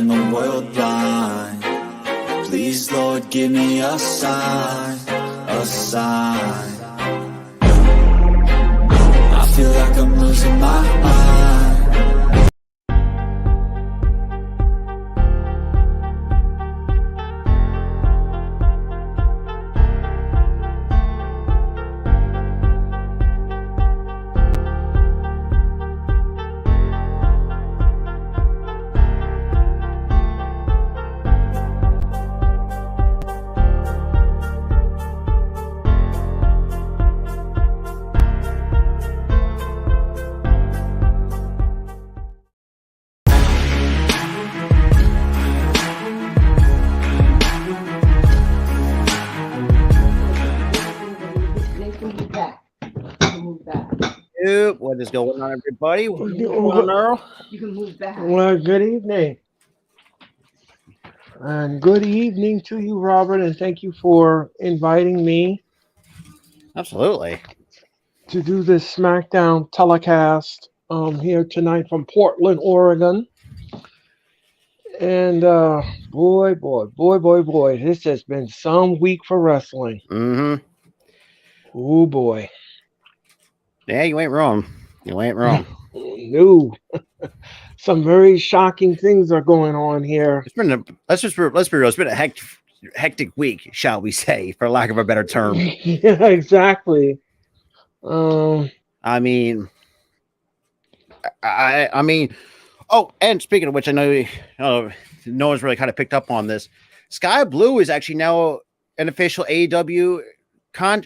the world blind. Please, Lord, give me a sign, a sign. I feel like I'm losing my mind. What is going on, everybody? What's going on, Earl? You can move back. Well, good evening. And good evening to you, Robert, and thank you for inviting me Absolutely. to do this Smackdown telecast here tonight from Portland, Oregon. And boy, this has been some week for wrestling. Mm-hmm. Oh boy. Yeah, you ain't wrong. You ain't wrong. No. Some very shocking things are going on here. It's been let's be real. It's been a hectic week, shall we say, for lack of a better term. Yeah, exactly. I mean, oh, and speaking of which, I know no one's really kind of picked up on this. Sky Blue is actually now an official AEW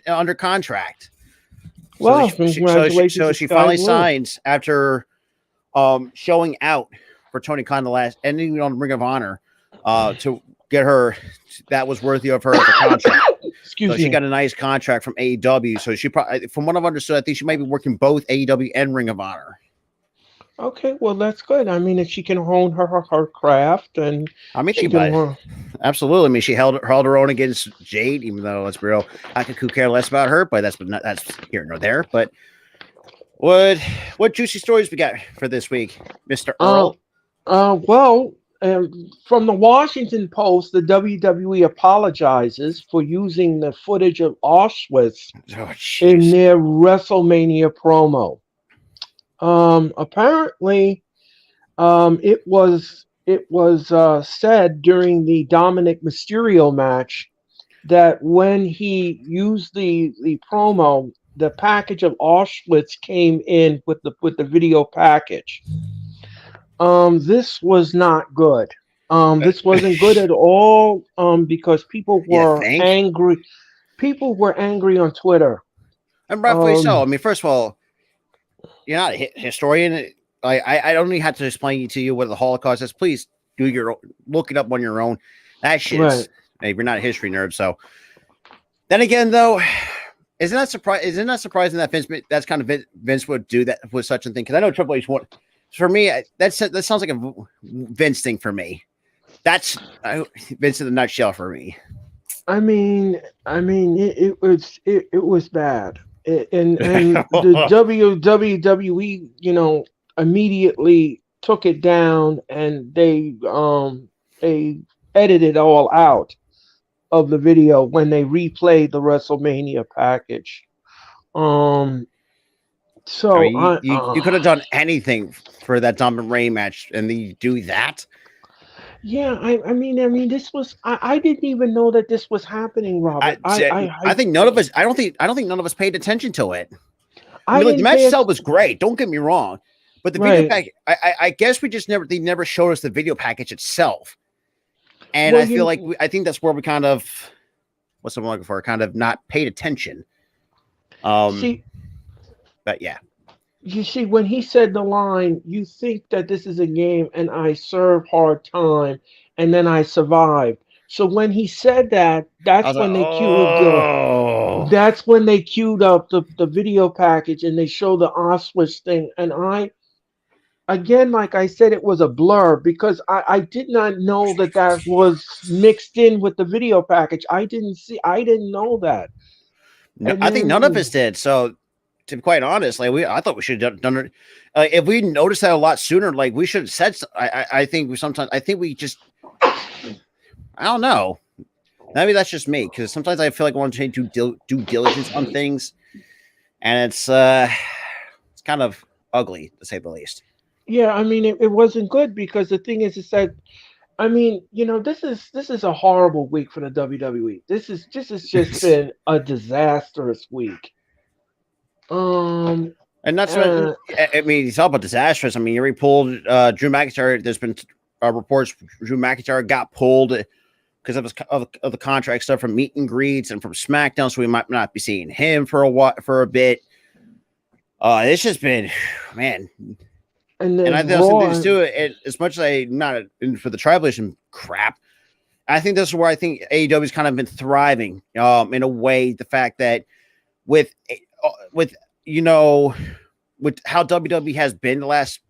under contract. Well, congratulations. So she finally signs after showing out for Tony Khan the last ending on Ring of Honor to get her. That was worthy of her as a contract. Excuse me. She got a nice contract from AEW. So she probably, from what I've understood, I think she might be working both AEW and Ring of Honor. Okay, well that's good. I mean, if she can hone her craft, and I mean, absolutely. I mean, she held her own against Jade, even though let's be real, I could care less about her, but that's here nor there. But what juicy stories we got for this week, Mr. Earl? From the Washington Post, the WWE apologizes for using the footage of Auschwitz in their WrestleMania promo. Apparently, it was said during the Dominic Mysterio match that when he used the promo, the package of Auschwitz came in with the video package. This was not good. This wasn't good at all. Because people were angry. People were angry on Twitter, and rightfully so. I mean, first of all, you're not a historian. I don't even have to explain to you what the Holocaust is. Please look it up on your own. That shit. Right. Hey, you're not a history nerd. So then again, though, isn't that surprising that That's kind of Vince would do that with such a thing? Because I know Triple H would. For me, that sounds like a Vince thing for me. That's Vince in the nutshell for me. I mean, it was bad. And the WWE, immediately took it down, and they edited all out of the video when they replayed the WrestleMania package. So I mean, you could have done anything for that Dominant Reign match, and then you do that. Yeah, I mean, this was. I didn't even know that this was happening, Robert. I think none of us. I don't think none of us paid attention to it. I mean, the match itself was great. Don't get me wrong, but the video package. I guess they never showed us the video package itself, and I feel like I think that's where we kind of what's I'm looking for. Kind of not paid attention. But yeah. You see, when he said the line, you think that this is a game and I serve hard time and then I survived. So when he said that, that's when they queued up the video package and they show the Auschwitz thing. And again, like I said, it was a blur because I did not know that was mixed in with the video package. I didn't know that. No, I think none of us did. So to be quite honest, like I thought we should have done it. If we noticed that a lot sooner, like we should have said. I think we just. I don't know. Maybe that's just me because sometimes I feel like I want to do due diligence on things, and it's kind of ugly to say the least. Yeah, I mean, it wasn't good because the thing is that, I mean, this is a horrible week for the WWE. This has just been a disastrous week. And that's what I mean. It's all about disastrous. I mean, you already pulled Drew McIntyre. There's been reports Drew McIntyre got pulled because of the contract stuff from meet and greets and from SmackDown, so we might not be seeing him for a bit. It's just been, man. And I think things too. As much as I not for the tribalism crap, I think this is where I think AEW's kind of been thriving. In a way, the fact that with how WWE has been the last,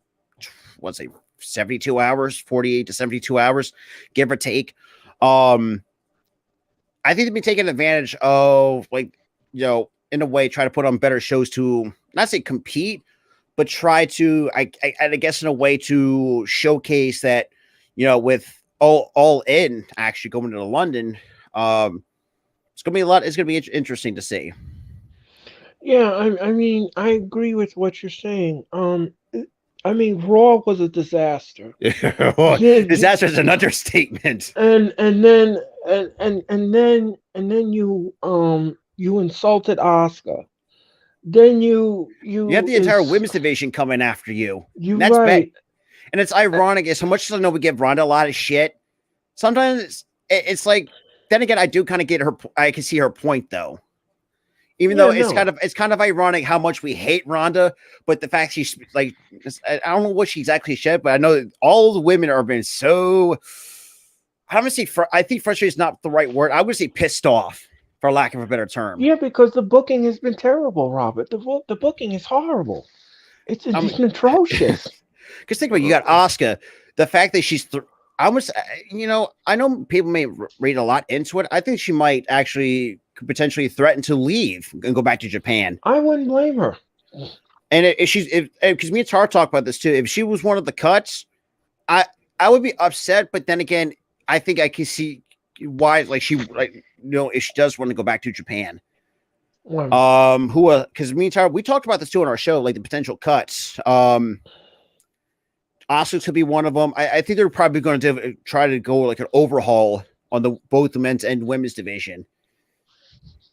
let's say 72 hours, 48 to 72 hours, give or take. I think they've been taking advantage of, like, in a way, try to put on better shows to not say compete, but try to, I guess, in a way to showcase that, with all in actually going to London, it's gonna be It's gonna be interesting to see. Yeah, I mean, I agree with what you're saying. I mean, Raw was a disaster. Disaster is an understatement. And then you insulted Asuka. Then you have the entire women's division coming after you. That's right. Bad. And it's ironic. As much as I know we give Ronda a lot of shit, sometimes it's like. Then again, I do kind of get her. I can see her point though. Even though it's kind of ironic how much we hate Ronda, but the fact she's like, I don't know what she's actually said, but I know that all the women are been so. I don't want to say. I think frustrated is not the right word. I would say pissed off, for lack of a better term. Yeah, because the booking has been terrible, Robert. The booking is horrible. It's been atrocious. Because think about it, you got Asuka. The fact that she's. I know people may read a lot into it. I think she might actually could potentially threaten to leave and go back to Japan. I wouldn't blame her. And because me and Tar talked about this too. If she was one of the cuts, I would be upset. But then again, I think I can see why. If she does want to go back to Japan. Because me and Tar, we talked about this too on our show, like the potential cuts. Asuka could be one of them. I think they're probably going to try to go like an overhaul on both the men's and women's division.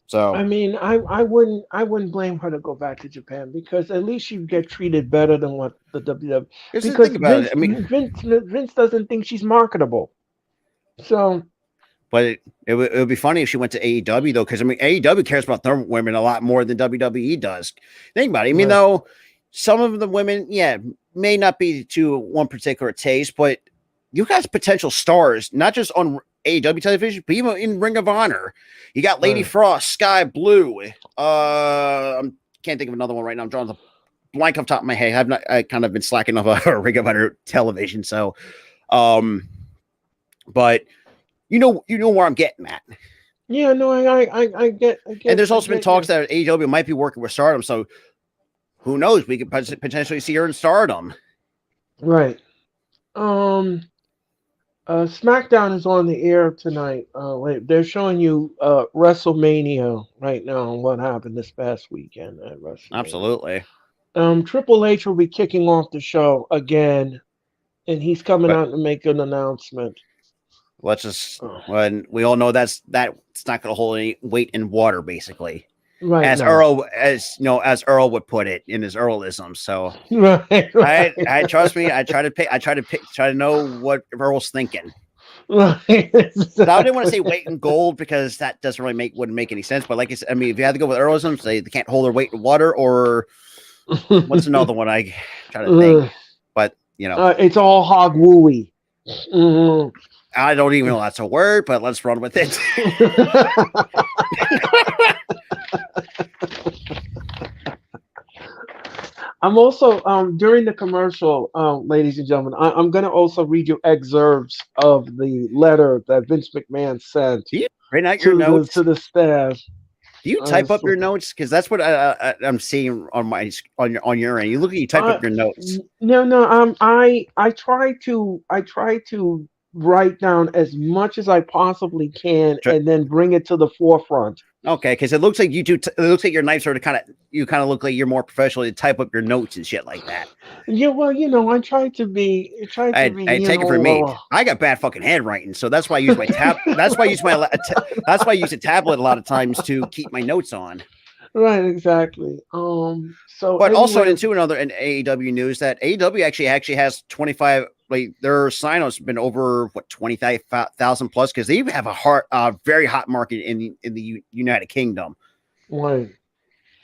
So I mean, I wouldn't blame her to go back to Japan because at least you get treated better than what the WWE. Because Vince doesn't think she's marketable. So, but it would be funny if she went to AEW though, because I mean AEW cares about their women a lot more than WWE does. Think about it. I mean, though some of the women, may not be to one particular taste, but you guys potential stars, not just on AEW television, but even in Ring of Honor. You got Lady Frost, Sky Blue. I can't think of another one right now. I'm drawing the blank off the top of my head. I kind of been slacking off a Ring of Honor television. So, but you know where I'm getting at. Yeah, no, I get. And there's also been talks that AEW might be working with Stardom. So who knows? We could potentially see her in Stardom. Right. SmackDown is on the air tonight. They're showing you WrestleMania right now and what happened this past weekend at WrestleMania. Absolutely. Triple H will be kicking off the show again, and he's coming out to make an announcement. Let's just when we all know that's not going to hold any weight in water, basically. Right. As Earl would put it in his Earlism. So right. I trust me. I try to know what Earl's thinking. Right. So I didn't want to say weight in gold because that wouldn't make any sense. But like I said, I mean, if you had to go with Earlism, say they can't hold their weight in water, or what's another one I try to think. But it's all hog wooey. Mm-hmm. I don't even know that's a word, but let's run with it. I'm also during the commercial, ladies and gentlemen, I'm going to also read you excerpts of the letter that Vince McMahon sent Bring out your notes to the staff. Do you type up your notes? Because that's what I'm seeing on your end. You type up your notes. No. I try to write down as much as I possibly can, and then bring it to the forefront. Okay, because it looks like you do. It looks like your knife sort of you kind of look like you're more professional to type up your notes and shit like that. Yeah, well, I try to be. I take it from me. I got bad fucking handwriting, so that's why I use my tab. That's why I use that's why I use a tablet a lot of times to keep my notes on. Right, exactly. So, but also into another in AEW news that AEW actually has 25. Like their sign-ups have been over 25,000 plus because they have a very hot market in the United Kingdom. Right.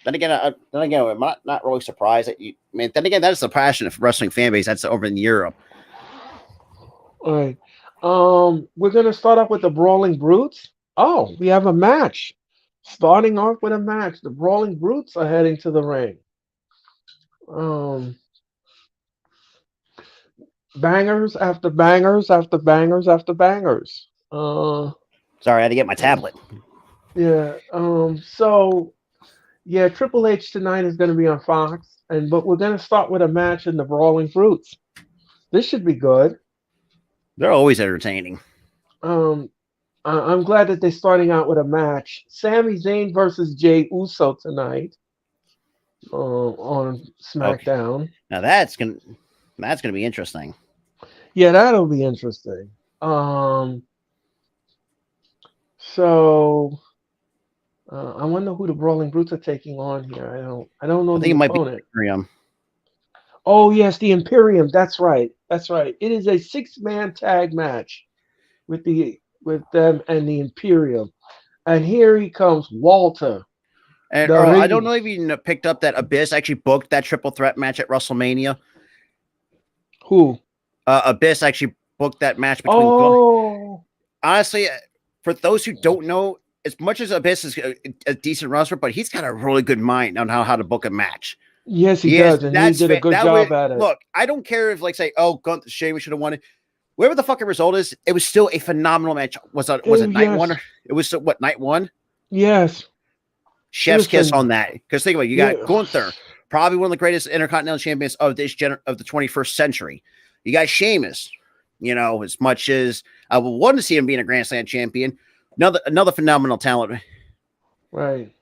Then again, I'm not really surprised that then again, that is the passion of wrestling fan base that's over in Europe. All right. We're gonna start off with the Brawling Brutes. Oh, we have a match. Starting off with a match. The Brawling Brutes are heading to the ring. Bangers after bangers after bangers after bangers. Sorry, I had to get my tablet. Yeah. So yeah, Triple H tonight is going to be on Fox, but we're going to start with a match in the Brawling Brutes. This should be good. They're always entertaining. I'm glad that they're starting out with a match. Sami Zayn versus Jey Uso tonight on SmackDown. Okay. Now that's gonna be interesting. Yeah, that'll be interesting. So I wonder who the Brawling Brutes are taking on here. I don't know. I think it might be Imperium. Oh yes, the Imperium. That's right. It is a 6-man tag match with them and the Imperium. And here he comes, Walter. And Earl, I don't know if you picked up that Abyss actually booked that triple threat match at WrestleMania. Who? Abyss actually booked that match between. Oh. Honestly, for those who don't know, as much as Abyss is a decent wrestler, but he's got a really good mind on how to book a match. Yes, he does, and he did a good job at it. Look, I don't care if say, Gunther, Sheamus should have won it. Whatever the fucking result is, it was still a phenomenal match. Was it night one? It was night one? Yes. Chef's kiss on that. Because think about it, you got Gunther, probably one of the greatest intercontinental champions of the 21st century. You got Sheamus, as much as I would want to see him being a Grand Slam champion, another phenomenal talent. Right.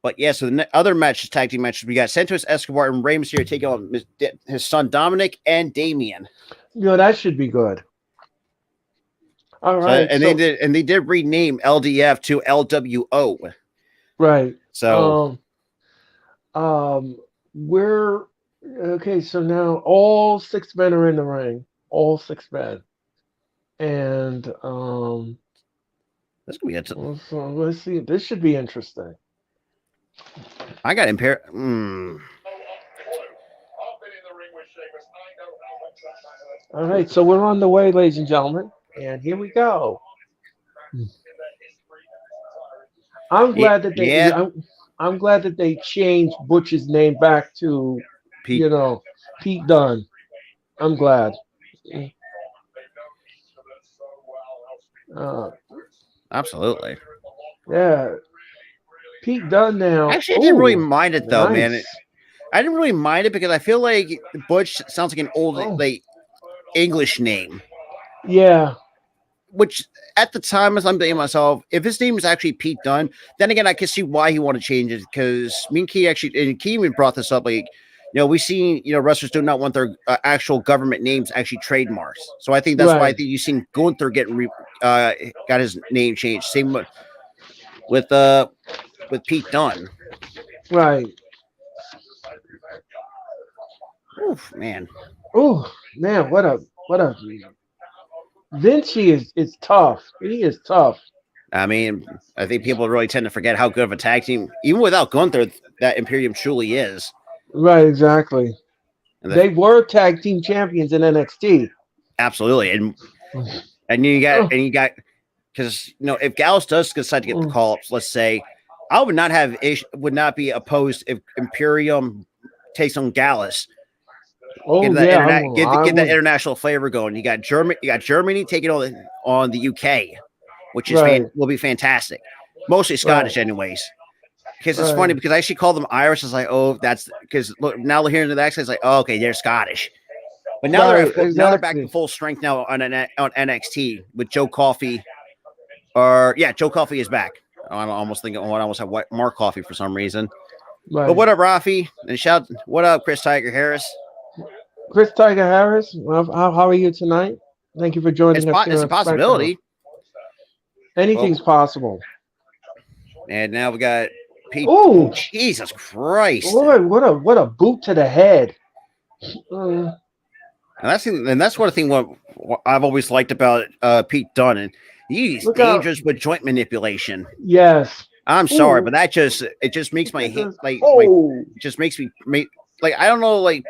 But yeah, so the other tag team matches, we got Santos Escobar and Rey Mysterio taking on his son Dominic and Damian. That should be good. All right. They did rename LDF to LWO. Right. So we're okay. So now all 6 men are in the ring. All 6 men. And this could be so let's see. This should be interesting. I got Imperium. All right, so we're on the way, ladies and gentlemen, and here we go. I'm glad that they. Yeah. I'm glad that they changed Butch's name back to Pete. Pete Dunne. I'm glad. Absolutely. Yeah. Pete Dunne now. Actually, I didn't really mind it though, man. I didn't really mind it because I feel like Butch sounds like an old English name. Yeah. Which at the time, as I'm thinking myself, if his name is actually Pete Dunne, then again, I can see why he wanted to change it because me and Key even brought this up. We've seen, wrestlers do not want their actual government names actually trademarks. So I think that's why I think you've seen Gunther getting got his name changed. Same with Pete Dunne. Right. Oof, man. Oh, man, what a Vinci is tough. He is tough. I mean, I think people really tend to forget how good of a tag team, even without Gunther, that Imperium truly is. Right, exactly. They were tag team champions in NXT. Absolutely, and you got because if Gallus does decide to get the call ups, let's say, I would not be opposed if Imperium takes on Gallus. Get that international flavor going. You got Germany taking on the UK, which is will be fantastic. mostly Scottish, anyways. Because it's funny because I actually call them Irish. It's like, oh, that's because look, now hearing the accent, it's like, oh, okay, they're Scottish. But now they're back to full strength now on NXT with Joe Coffey. Joe Coffey is back. I'm almost thinking, I almost have Mark Coffey for some reason. Right. But what up, Rafi? And what up, Chris Tiger Harris? Chris Tiger Harris, how are you tonight? Thank you for joining us. It's a possibility. Anything's possible. And now we got Pete. Oh, Jesus Christ! What a boot to the head. And that's what I've always liked about Pete Dunne. He's dangerous with joint manipulation. Yes. I'm sorry, but it just makes my head just makes me I don't know, nice.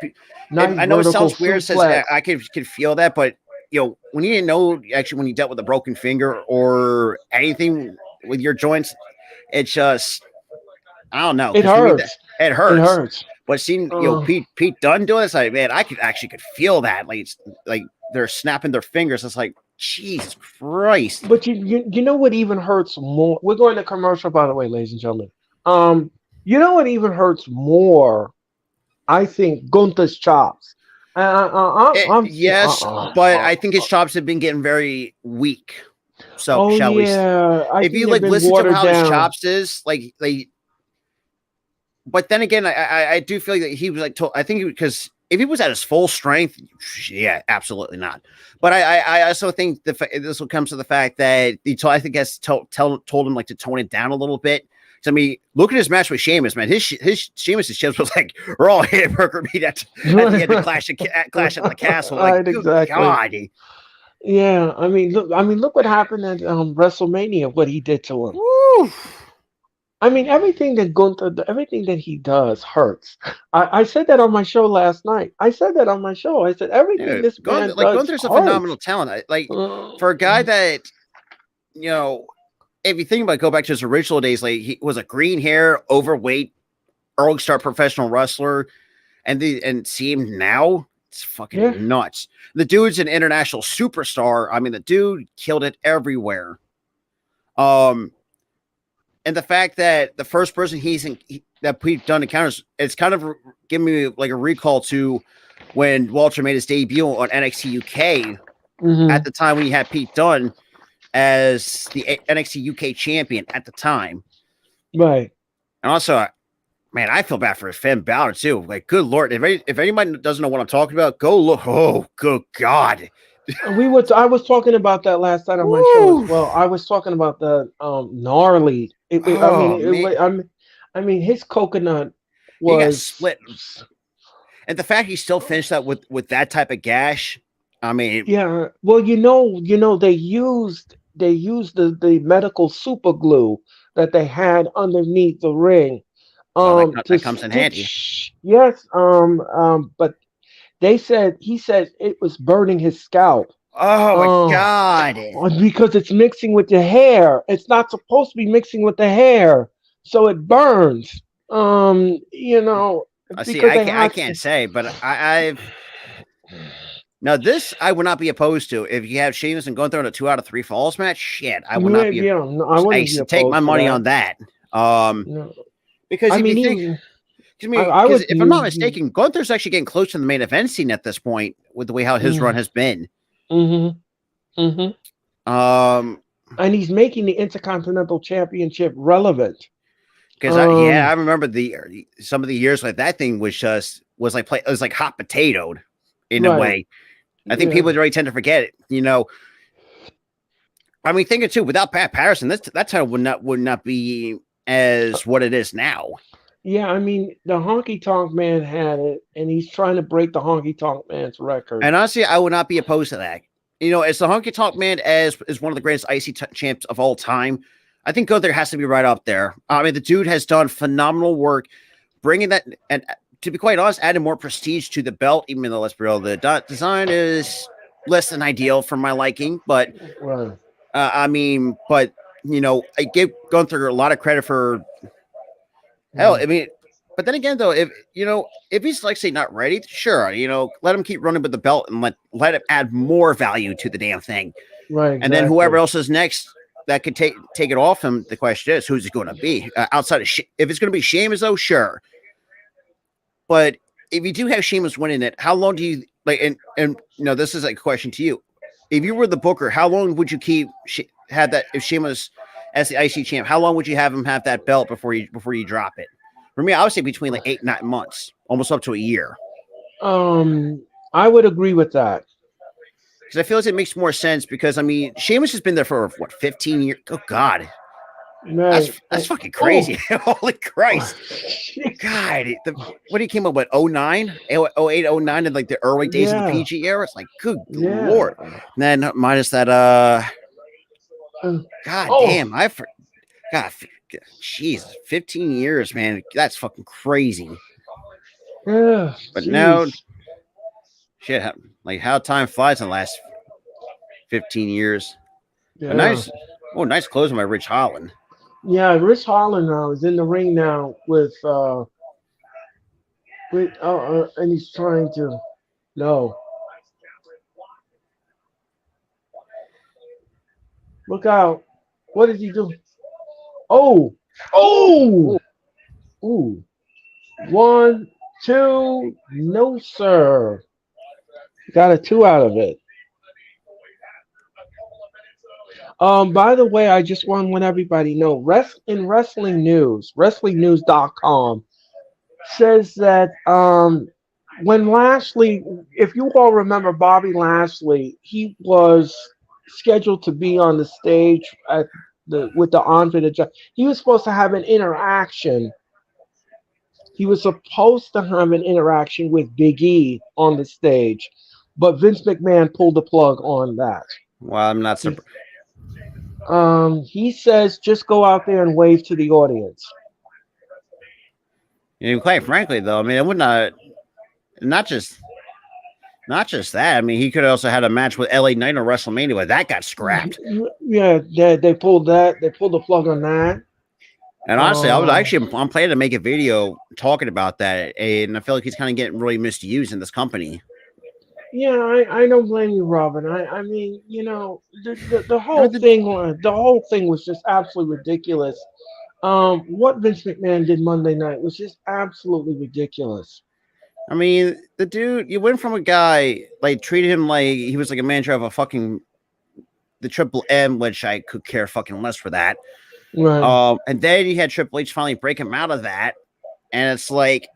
I know it sounds weird. Says I can feel that, but when you didn't know actually when you dealt with a broken finger or anything with your joints, it's just I don't know. It hurts. It hurts. It hurts. But seeing Pete Dunne doing this, man, I could feel that. Like they're snapping their fingers. It's like Jesus Christ. But you know what even hurts more? We're going to commercial, by the way, ladies and gentlemen. You know what even hurts more? I think Gunther's chops. Yes, but I think his chops have been getting very weak. So shall we? If you listen to how his chops is, but then again, I do feel like he was I think because if he was at his full strength, yeah, absolutely not. But I also think this will come to the fact that I think has told him to tone it down a little bit. So, I mean, look at his match with Sheamus, man. His Sheamus's chips was like raw hamburger meat at the end of Clash at the Castle. Like, exactly. God. Yeah, I mean, look what happened at WrestleMania. What he did to him. Woo. I mean, everything that he does hurts. I said that on my show last night. I said everything this man does Gunther's hurts. a phenomenal talent. For a guy that, if you think about go back to his original days, he was a green hair, overweight, early start professional wrestler, and see him now, it's fucking nuts. The dude's an international superstar. I mean, the dude killed it everywhere. And the fact that the first person that Pete Dunne encounters, it's kind of giving me a recall to when Walter made his debut on NXT UK at the time when you had Pete Dunne as the NXT UK champion at the time. Right. And also, man, I feel bad for Finn Balor too. Good Lord. If anybody doesn't know what I'm talking about, go look. Oh, good God. I was talking about that last night on my show as well. I was talking about the gnarly. I mean, his coconut was split, and the fact he still finished that with that type of gash. I mean, yeah. Well, they used the medical super glue that they had underneath the ring. That comes in handy. Yes. But he said it was burning his scalp. Oh my God. Because it's mixing with the hair. It's not supposed to be mixing with the hair. So it burns. I can't say, but now this I would not be opposed to. If you have Sheamus and Gunther in a 2 out of 3 falls match, shit, I would not be. I wouldn't take my money on that. Because if I'm not mistaken, Gunther's actually getting close to the main event scene at this point with the way how his run has been. And he's making the Intercontinental Championship relevant. Because I remember some of the years like that thing was like hot potatoed in a way. I think people already tend to forget it. I mean, thinking too, without Pat Patterson, that title would not be as what it is now. Yeah, I mean, the Honky Tonk Man had it, and he's trying to break the Honky Tonk Man's record. And honestly, I would not be opposed to that. As the Honky Tonk Man is one of the greatest IC champs of all time, I think Gunther has to be right up there. I mean, the dude has done phenomenal work bringing that, and to be quite honest, adding more prestige to the belt, even though, let's be real, the design is less than ideal for my liking. But, I give Gunther a lot of credit for hell. I mean, but then again, though, if he's say not ready, sure, let him keep running with the belt and let him add more value to the damn thing. Right. Exactly. And then whoever else is next, that could take it off him. The question is, who's it going to be outside of if it's going to be Sheamus, though, sure. But if you do have Sheamus winning it, how long do you like? And this is a question to you. If you were the booker, how long would you have that if Sheamus as the IC champ? How long would you have him have that belt before you drop it? For me, I would say between like 8-9 months, almost up to a year. I would agree with that. Because I feel like it makes more sense because, I mean, Sheamus has been there for, 15 years? Oh, God. Right. That's fucking crazy. Oh. Holy Christ. God. What he came up with, 09? 08, 09, in like the early days of the PG era? It's like, good Lord. And then minus that, God damn. God, Jesus, 15 years, man. That's fucking crazy. Yeah. But now, shit, like how time flies in the last 15 years. Yeah. Nice closing by Rich Holland. Yeah, Rich Holland now is in the ring now with and he's trying to look out. What did he do? Oh. 1, 2, no sir. Got a 2 out of it. By the way, I just want to let everybody know, in wrestling news, wrestlingnews.com says that when Lashley, if you all remember Bobby Lashley, he was scheduled to be on the stage with the Andre the Giant. He was supposed to have an interaction. He was supposed to have an interaction with Big E on the stage, but Vince McMahon pulled the plug on that. Well, I'm not surprised. He says just go out there and wave to the audience. Quite frankly, though, I mean, it would not just that. I mean, he could have also had a match with LA Knight on WrestleMania, but that got scrapped. Yeah, they pulled that. They pulled the plug on that. And honestly, I'm planning to make a video talking about that, and I feel like he's kind of getting really misused in this company. Yeah, I don't blame you, Robin. I mean, the whole thing was just absolutely ridiculous. What Vince McMahon did Monday night was just absolutely ridiculous. I mean, the dude, you went from a guy like treated him like he was like a manager of the Triple M, which I could care fucking less for that. Right. And then he had Triple H finally break him out of that, and it's like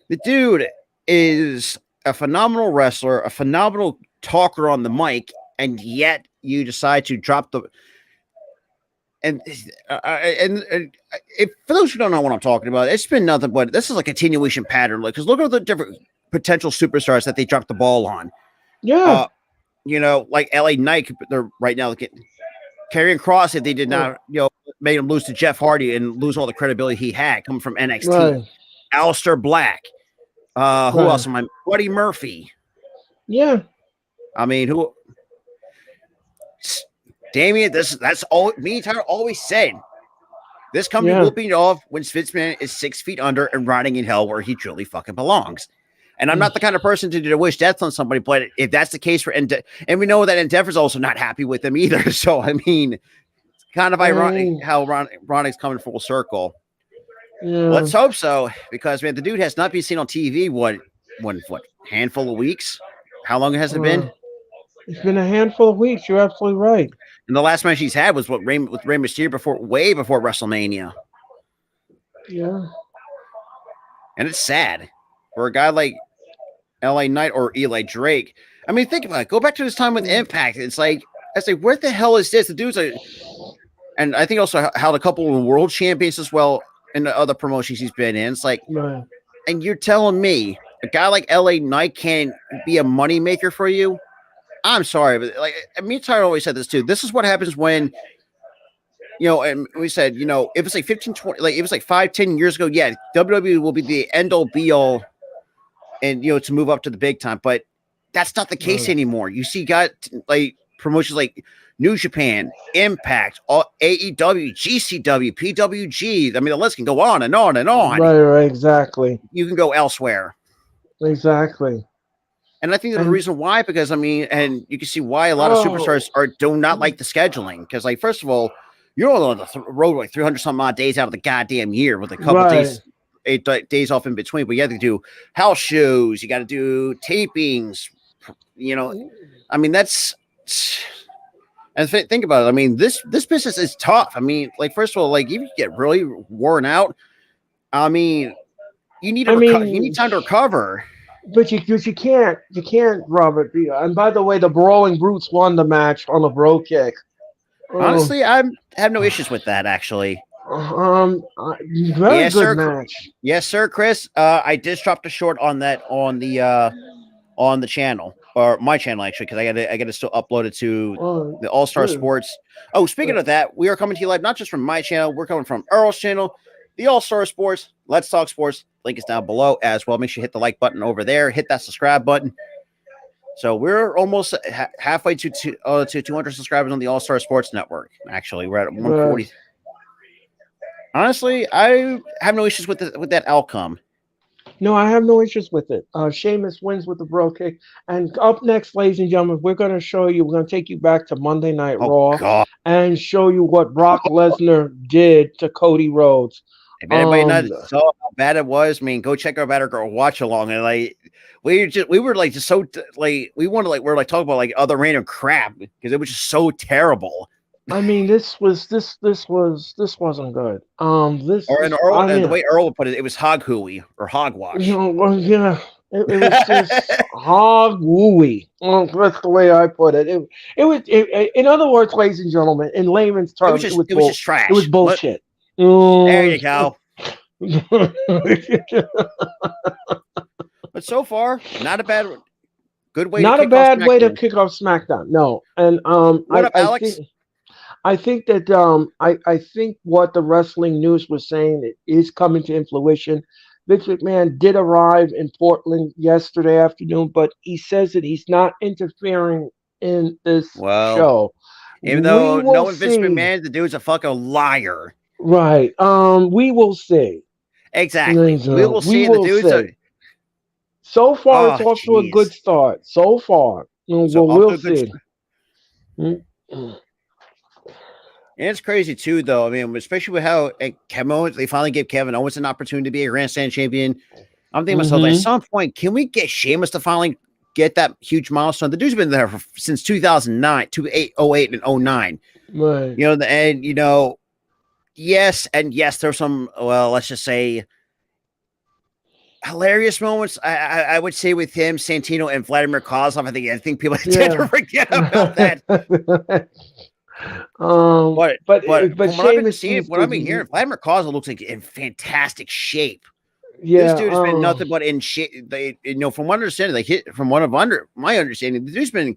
the dude is a phenomenal wrestler, a phenomenal talker on the mic, and yet you decide to drop the. And if, for those who don't know what I'm talking about, it's been nothing but this is a continuation pattern. Because look at the different potential superstars that they dropped the ball on. Yeah. Like LA Knight, they're right now Karrion Kross, if they did not, made him lose to Jeff Hardy and lose all the credibility he had coming from NXT. Right. Aleister Black. Who else am I? Buddy Murphy. Yeah. I mean, who? Damien, that's all me and Tyler always said. This company will be off when Vince McMahon is 6 feet under and rotting in hell where he truly fucking belongs. And I'm not the kind of person to wish death on somebody, but if that's the case for and we know that Endeavor's also not happy with him either. So I mean, it's kind of ironic how Ronnick's coming full circle. Yeah. Let's hope so, because man, the dude has not been seen on TV. What handful of weeks? How long has it been? It's been a handful of weeks. You're absolutely right. And the last match he's had was with Rey Mysterio way before WrestleMania. Yeah. And it's sad for a guy like LA Knight or Eli Drake. I mean, think about it. Go back to his time with Impact. It's like, where the hell is this? The dude's and I think also held a couple of world champions as well in the other promotions he's been in. It's like, right. And you're telling me a guy like LA Knight can't be a moneymaker for you? I'm sorry, but like me and Tyler always said this too. This is what happens when, and we said, if it's like 15, 20, like it was like 5-10 years ago, yeah, WWE will be the end all be all and, to move up to the big time. But that's not the case anymore. You see, like promotions like New Japan, Impact, AEW, GCW, PWG. I mean, the list can go on and on and on. Right, exactly. You can go elsewhere. Exactly. And I think the reason why, because I mean, and you can see why a lot of superstars do not like the scheduling. Because, like, first of all, you're on the road like 300 some odd days out of the goddamn year with a couple days, 8 days off in between. But you have to do house shows, you got to do tapings. You know, I mean, that's. And think about it. I mean, this business is tough. I mean, like, first of all, like, if you get really worn out, I mean, you need you need time to recover. But you can't, Robert. And by the way, the Brawling Brutes won the match on a bro kick. Honestly, I have no issues with that. Actually, very good match. Yes, sir, Chris. I just dropped a short on that on the channel, or my channel actually, because I got to still upload it to the All Star Sports. Oh, speaking of that, we are coming to you live not just from my channel. We're coming from Earl's channel, the All Star Sports. Let's Talk Sports. Link is down below as well. Make sure you hit the like button over there. Hit that subscribe button. So we're almost halfway to 200 subscribers on the All Star Sports Network. Actually, we're at 140. Honestly, I have no issues with that outcome. No, I have no issues with it. Sheamus wins with the bro kick. And up next, ladies and gentlemen, we're going to show you, we're going to take you back to Monday Night Raw and show you what Brock Lesnar did to Cody Rhodes. If anybody not saw how bad it was, I mean, go check our Better Girl watch along. And like, we were so we wanted we're talking about like other random crap because it was just so terrible. I mean, this wasn't good. The way Earl put it, it was hog hooey or hogwash. You know, well, yeah, it was just hog wooey. Well, that's the way I put it. It was in other words, ladies and gentlemen, in layman's terms, it was just trash. It was bullshit. There you go. But so far, not a bad, good way. Not a bad way to kick off SmackDown. No, and what up, Alex? I think that I think what the wrestling news was saying is coming to fruition. Vince McMahon did arrive in Portland yesterday afternoon, but he says that he's not interfering in this show. Even though knowing Vince McMahon, the dude's a fucking liar. Right. We will see. Exactly. We will see. The dude's so far, it's off to a good start. So far. We'll see. And it's crazy too, though. I mean, especially with how Kevin Owens, they finally gave Kevin Owens an opportunity to be a Grand Slam champion. I'm thinking to myself, at some point, can we get Sheamus to finally get that huge milestone? The dude's been there since 2009, 2008 and 09. Right. You know, and you know, yes, there's some. Well, let's just say hilarious moments. I would say with him, Santino, and Vladimir Kozlov. I think people tend to forget about that. But what I've been hearing, Vladimir Kozlov looks like in fantastic shape. Yeah, this dude has been nothing but in shape. From one understanding, my understanding, the dude's been.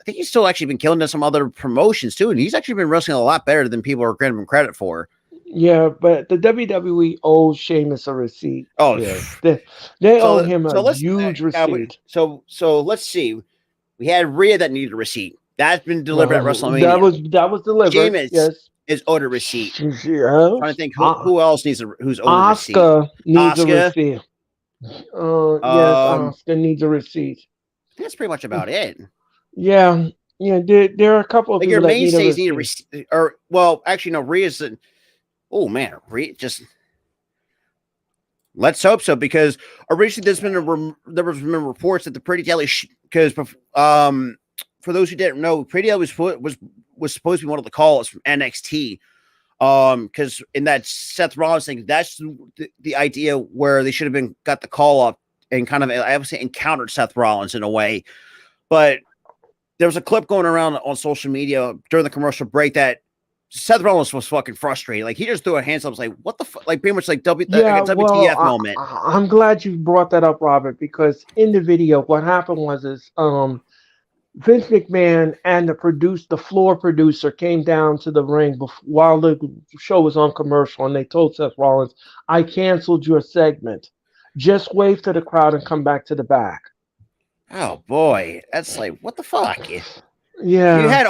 I think he's still actually been killing some other promotions too, and he's actually been wrestling a lot better than people are giving him credit for. Yeah, but the WWE owes Sheamus a receipt. Oh, yeah. They owe him a huge receipt. So let's see. We had Rhea that needed a receipt. That's been delivered at WrestleMania. That was delivered. Sheamus is owed a receipt. I'm trying to think who else who's owed a receipt. Asuka needs a receipt. Yes, Asuka needs a receipt. That's pretty much about it. Yeah. There are a couple of people your mainstays need a receipt. Or actually, no. Rhea's. Rhea just. Let's hope so, because originally there was reports that the Pretty Deadly because for those who didn't know, Pretty Deadly was supposed to be one of the callers from NXT. Because in that Seth Rollins thing, that's the idea where they should have got the call up and kind of, I would say, encountered Seth Rollins in a way. But there was a clip going around on social media during the commercial break that Seth Rollins was fucking frustrated. Like, he just threw a hands up, was like, "What the fuck?" Like, pretty much like WTF moment. I'm glad you brought that up, Robert, because in the video, what happened was Vince McMahon and the floor producer came down to the ring while the show was on commercial, and they told Seth Rollins, "I canceled your segment. Just wave to the crowd and come back to the back." Oh boy, that's like, what the fuck? Yeah, you had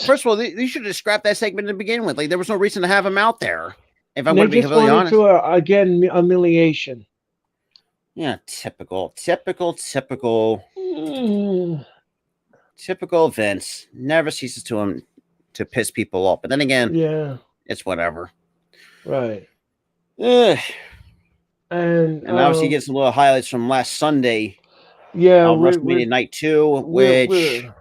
first of all, you should have scrapped that segment to begin with. Like, there was no reason to have him out there. If I'm going to be completely honest, again, humiliation. Yeah, typical Mm, Vince. Never ceases to him to piss people off. But then again, yeah, it's whatever. right. Ugh. And And obviously, you get some little highlights from last Sunday yeah, on WrestleMania Night 2, which. we're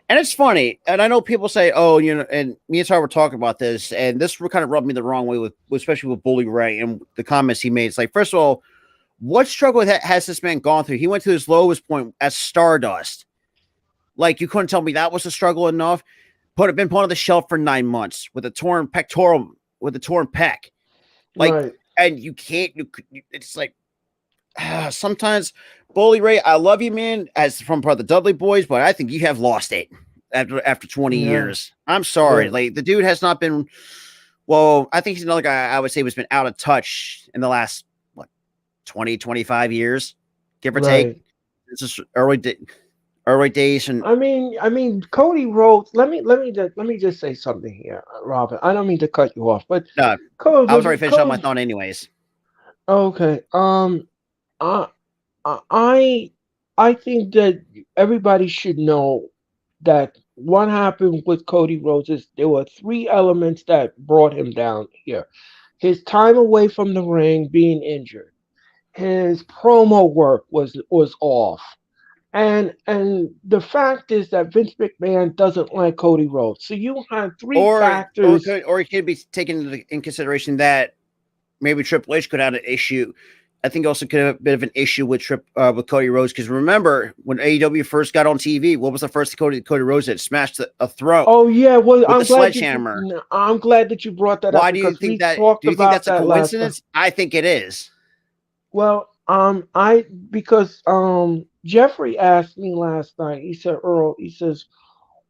And it's funny, and I know people say, "Oh, you know," and me and Ty were talking about this, and this kind of rubbed me the wrong way especially with Bully Ray and the comments he made. It's like, first of all, what struggle has this man gone through? He went to his lowest point as Stardust. Like, you couldn't tell me that was a struggle enough. Been put on the shelf for 9 months with a torn pectoral, with a torn pec. Like, right. and you can't. It's like sometimes, Bully Ray, I love you, man, as from part of the Dudley Boys, but I think you have lost it after 20 years. I'm sorry. Yeah. Like, the dude has not been. Well, I think he's another guy I would say has been out of touch in the last 20, 25 years, give or take. This is early days, and I mean, Cody Rhodes. Let me just say something here, Robin. I don't mean to cut you off, but I was already finished on my thought, anyways. Okay. I I I think that everybody should know that what happened with Cody Rhodes is there were three elements that brought him down here. His time away from the ring, being injured. His promo work was off. And the fact is that Vince McMahon doesn't like Cody Rhodes. So you have three factors. Or it could be taken in consideration that maybe Triple H could have an issue. I think also could have a bit of an issue with Cody Rhodes, because remember when AEW first got on TV, what was the first Cody Rhodes that smashed a throat? Oh yeah, well with a sledgehammer. I'm glad that you brought that up. Why do you think that? Do you think that's a coincidence? I think it is. Well, because Jeffrey asked me last night. He said, Earl, he says,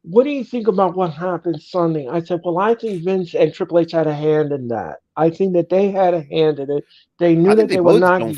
what do you think about what happened Sunday? I said, well, I think Vince and Triple H had a hand in that. I think that they had a hand in it. They knew that they were not.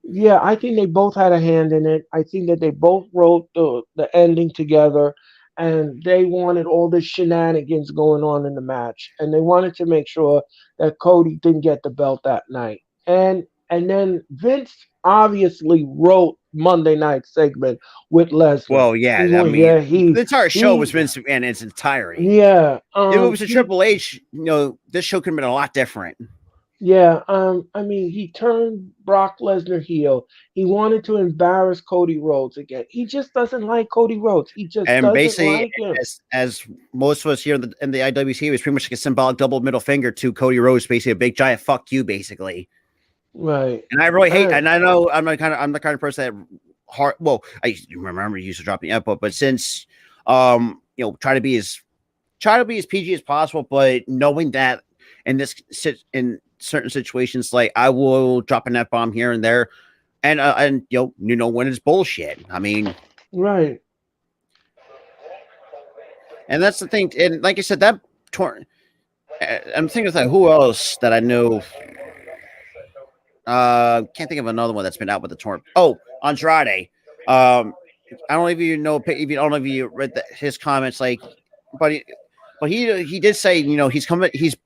Yeah, I think they both had a hand in it. I think that they both wrote the ending together, and they wanted all the shenanigans going on in the match, and they wanted to make sure that Cody didn't get the belt that night. And then Vince obviously wrote Monday night segment with Lesnar. Well, yeah, I mean, the entire show was Vince in its entirety. Yeah, if it was a Triple H, this show could have been a lot different. Yeah, I mean, he turned Brock Lesnar heel. He wanted to embarrass Cody Rhodes again. He just doesn't like Cody Rhodes. He just doesn't like him. As most of us here in the IWC, was pretty much like a symbolic double middle finger to Cody Rhodes, basically a big giant fuck you, basically. Right. And I really hate, and I know I'm the kind of person that I remember you used to drop the input, but since try to be as PG as possible, but knowing that in certain situations, like I will drop an F-bomb here and there, and when it's bullshit. I mean, right. And that's the thing. And like I said, that torn. I'm thinking of who else that I know. Can't think of another one that's been out with the torn. Oh, Andrade. I don't know if you know. If you don't know if you read his comments, but he did say, he's coming. He's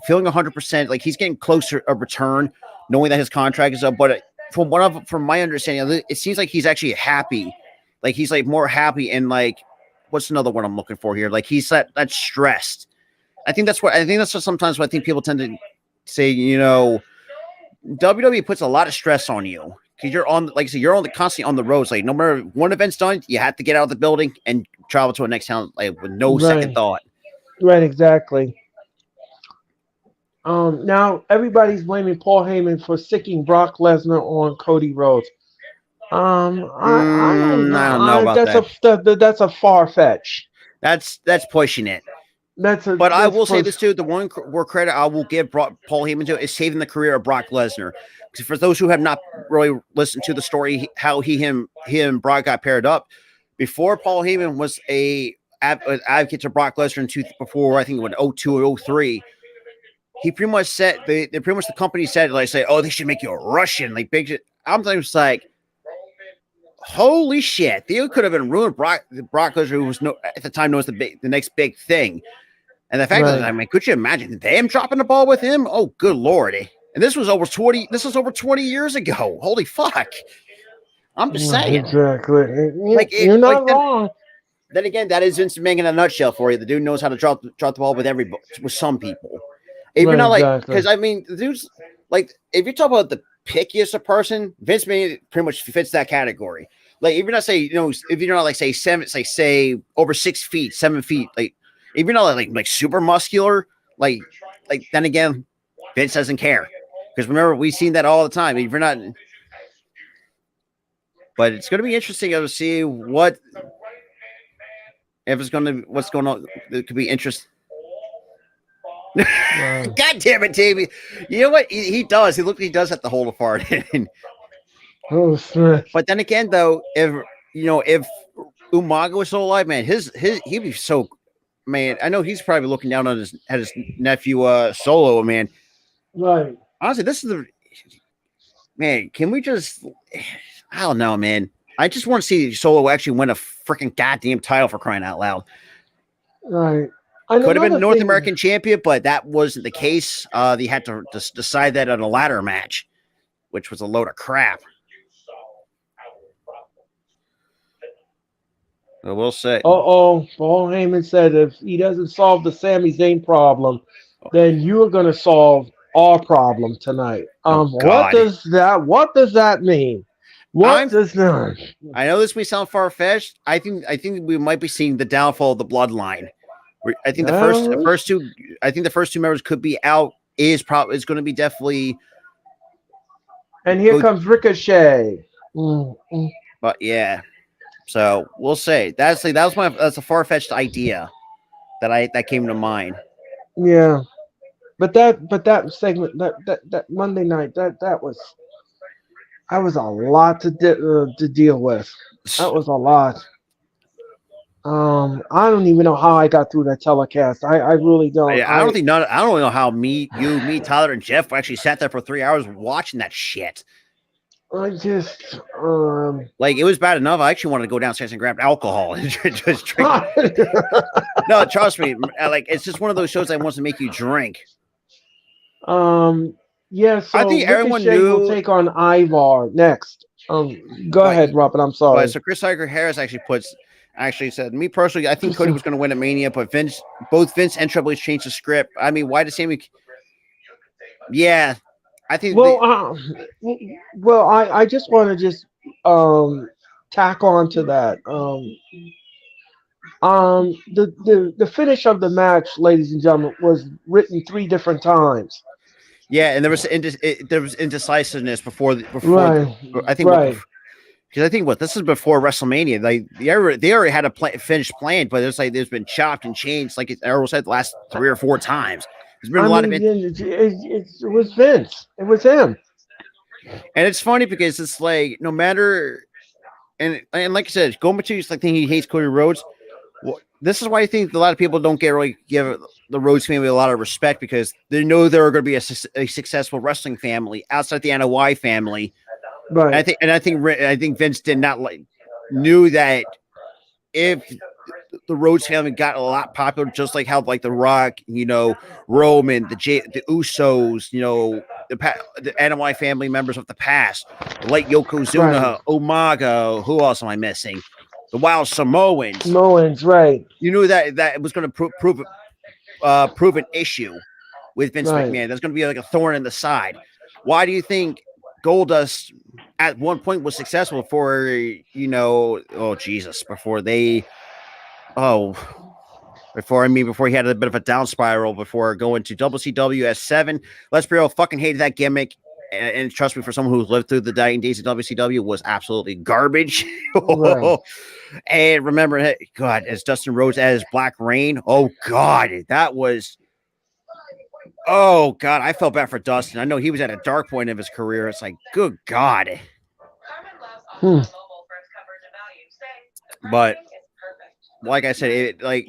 feeling 100%. Like he's getting closer a return, knowing that his contract is up. But from my understanding, it seems like he's actually happy. Like he's more happy and what's another one I'm looking for here? Like he's that's stressed. I think that's what sometimes what I think people tend to say. WWE puts a lot of stress on you because you're on, like I said, you're constantly on the roads. Like no matter one event's done, you have to get out of the building and travel to a next town with no second thought. Right, exactly. Now everybody's blaming Paul Heyman for sicking Brock Lesnar on Cody Rhodes. I don't know about that's a far fetch. That's pushing it. But I will say this too: the one word credit I will give Paul Heyman to is saving the career of Brock Lesnar. Because for those who have not really listened to the story, how he and Brock got paired up, before Paul Heyman was an advocate to Brock Lesnar before I think it was 02 or 03. He pretty much said the company said oh, they should make you a Russian big. I'm just like, holy shit! They could have been ruined Brock Lesnar, who was at the time known as the next big thing. And the fact that, could you imagine them dropping the ball with him? Oh, good Lord. And this was over 20. This was over 20 years ago. Holy fuck! I'm just saying. Exactly. You're not wrong. Then again, that is Vince McMahon in a nutshell for you. The dude knows how to drop the ball with some people. If you're not because I mean, the dude's like, if you talk about the pickiest of person, Vince McMahon pretty much fits that category. Like, if you're not if you're not like say over 6 feet, 7 feet, like if you're not like super muscular, like then again, Vince doesn't care because remember we've seen that all the time. If you're not, but it's going to be interesting to see what's going on. It could be interesting. God damn it, Davey! You know what he does? He does have to hold a fart. But then again, though, if Umaga was still alive, man, he'd be so, man. I know he's probably looking down on his nephew Solo, man. Right. Honestly, this is the man. Can we just? I don't know, man. I just want to see Solo actually win a freaking goddamn title for crying out loud. Right. Could have been North American champion, but that wasn't the case. They had to decide that on a ladder match, which was a load of crap. Well, we'll say. Paul Heyman said if he doesn't solve the Sami Zayn problem, then you are going to solve our problem tonight. What does that mean? What does that? I know this may sound far-fetched. I think we might be seeing the downfall of the bloodline. I think the first two members could be out. Is going to be definitely. And here comes Ricochet. But yeah, so we'll say that's a far-fetched idea that came to mind. Yeah, but that segment that Monday night that was a lot to deal with. That was a lot. I don't even know how I got through that telecast. I really don't. I don't know how me, Tyler, and Jeff actually sat there for 3 hours watching that shit. I just like it was bad enough. I actually wanted to go downstairs and grab alcohol and just drink. No, trust me. Like it's just one of those shows that wants to make you drink. Yeah. So I think everyone knew. Will take on Ivar next. Go ahead, Robert. I'm sorry. So Chris Harris actually said, me personally, I think Cody was going to win at Mania, but both Vince and Triple H changed the script. I mean, why does Sami? Yeah, I think. Well, I just want to just tack on to that. The finish of the match, ladies and gentlemen, was written 3 different times. Yeah, and there was indecisiveness before. Right. I think. Right. Because I think this is before WrestleMania. They already had a finished plan, but it's like there's been chopped and changed, like Errol said, the last 3 or 4 times. There's been a lot of it. It was Vince. It was him. And it's funny because it's like no matter, and like I said, going back to like think he hates Cody Rhodes. Well, this is why I think a lot of people don't give the Rhodes family a lot of respect because they know they're going to be a successful wrestling family outside the NOI family. Right. I think Vince did not knew that if the Rhodes family got a lot popular, just like how like The Rock, Roman, the Usos, the NOI family members of the past, like Yokozuna, right. Umaga, who else am I missing? The Wild Samoans. Right. You knew that was going to prove an issue with Vince McMahon. That's going to be like a thorn in the side. Why do you think Goldust at one point was successful before he had a bit of a down spiral before going to WCW as 7. Les Brio fucking hated that gimmick. And trust me, for someone who's lived through the dying days of WCW, was absolutely garbage. Right. And remember, God, as Dustin Rhodes as Black Rain. Oh God, that was. Oh God, I felt bad for Dustin. I know he was at a dark point of his career. It's like, good God. But like I said, the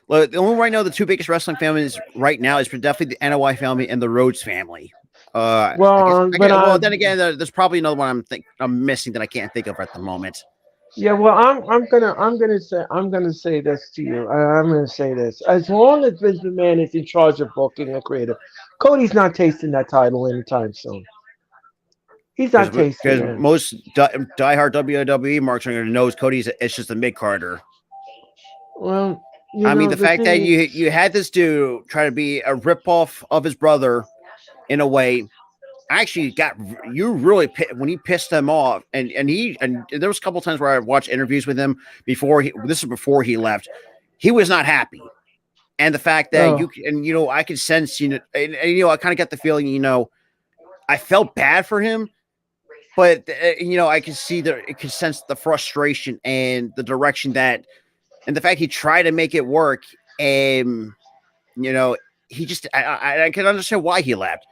only right now the 2 biggest wrestling families right now is definitely the NOI family and the Rhodes family. Then again, there's probably another one I'm missing that I can't think of at the moment. Yeah, well, I'm gonna say this to you. I'm gonna say this: as long as Vince McMahon is in charge of booking and creative, Cody's not tasting that title anytime soon. He's not tasting because it. most diehard WWE marks are going to know Cody's. It's just a mid Carter. Well, I mean, the fact that you had this dude try to be a ripoff of his brother in a way, actually got you really when he pissed him off, and there was a couple times where I watched interviews with him before this is before he left. He was not happy, and the fact that I could sense and I kind of got the feeling I felt bad for him. But I could see it could sense the frustration and the direction and the fact he tried to make it work. And he just I can understand why he left.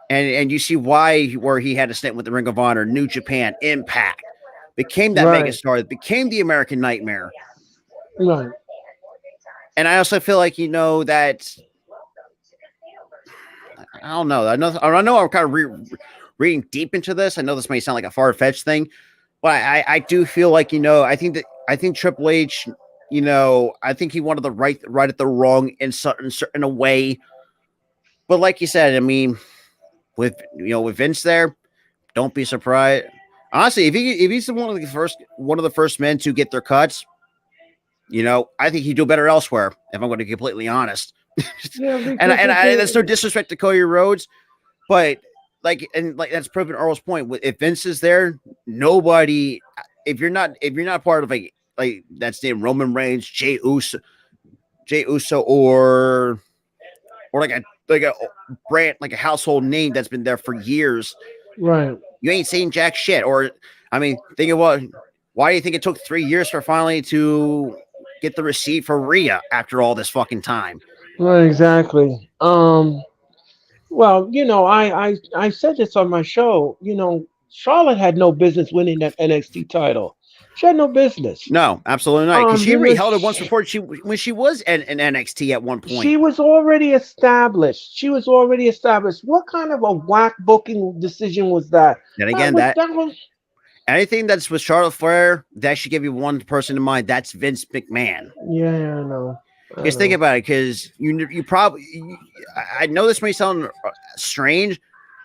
And you see why where he had a stint with the Ring of Honor, New Japan, Impact, became that megastar, became the American Nightmare. Right. And I also feel like that I don't know. I know I'm kind of reading deep into this. I know this may sound like a far-fetched thing, but I do feel like I think Triple H, I think he wanted the right at the wrong in a way. But like you said, I mean, with Vince there, don't be surprised. Honestly, if he's one of the first men to get their cuts, I think he'd do better elsewhere. If I'm going to be completely honest, and that's no disrespect to Cody Rhodes, but that's proven Earl's point. If Vince is there, nobody. If you're not part of that's named Roman Reigns, Jey Uso, or like a brand, like a household name that's been there for years. Right. You ain't saying jack shit. Or I mean, think of why do you think it took 3 years for finally to get the receipt for Rhea after all this fucking time? Right, exactly. Well, I said this on my show. Charlotte had no business winning that NXT title. She had no business. No, absolutely not. Because she already held it once before. When she was in NXT at one point. She was already established. What kind of a whack booking decision was that? And again, anything that's with Charlotte Flair, that should give you one person in mind. That's Vince McMahon. Yeah, I know. Just think about it, because you probably. I know this may sound strange,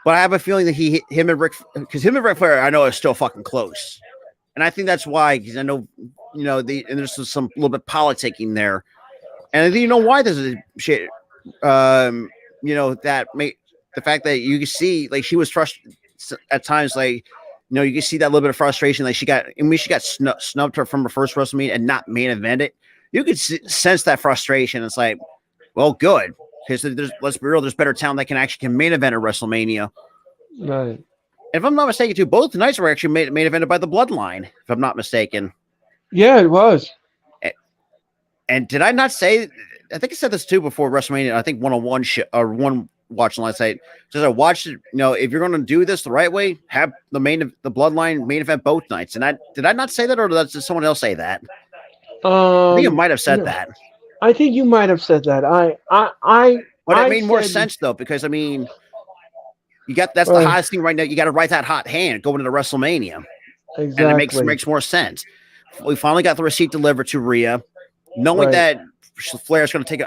but I have a feeling that him and Ric Flair, I know, are still fucking close, and I think that's why. Because I know, and there's some little bit politicking there, and I think why there's a shit. That make the fact that you can see she was frustrated at times, you can see that little bit of frustration. She got snubbed her from her first WrestleMania and not main evented. You could sense that frustration. It's like, well, good, because let's be real, there's better talent that can main event at WrestleMania. Right. And if I'm not mistaken, too, both nights were actually main evented by the Bloodline. If I'm not mistaken. Yeah, it was. And did I not say? I think I said this too before WrestleMania. I think one-on-one one watch last night. Just I watched it. If you're going to do this the right way, have the Bloodline main event both nights. And did I not say that, or did someone else say that? I think I might have said that. I think you might have said that. But it made more sense though, because I mean, that's the hottest thing right now. You got to write that hot hand going into WrestleMania, exactly, and it makes more sense. We finally got the receipt delivered to Rhea, knowing that Flair's going to take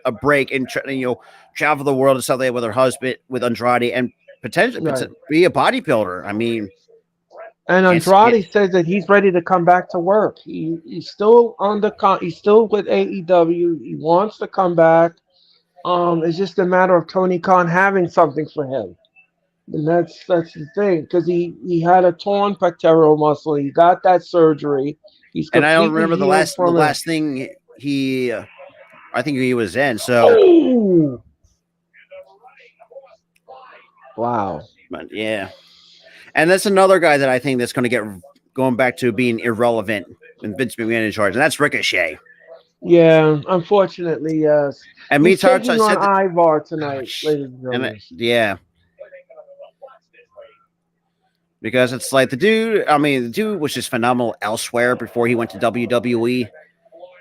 a break and travel the world and stuff like that with her husband, with Andrade, and potentially be a bodybuilder. I mean. And Andrade says that he's ready to come back to work. He's still he's still with AEW. He wants to come back. It's just a matter of Tony Khan having something for him, and that's the thing, because he had a torn pectoral muscle. He got that surgery. And I don't remember the last thing I think he was in. So. Ooh. Wow. But yeah. And that's another guy that I think that's going to get going back to being irrelevant when Vince McMahon in charge, and that's Ricochet. Yeah, unfortunately, yes. And he's taking on Ivar tonight, ladies and gentlemen. Yeah, because it's like the dude was just phenomenal elsewhere before he went to WWE,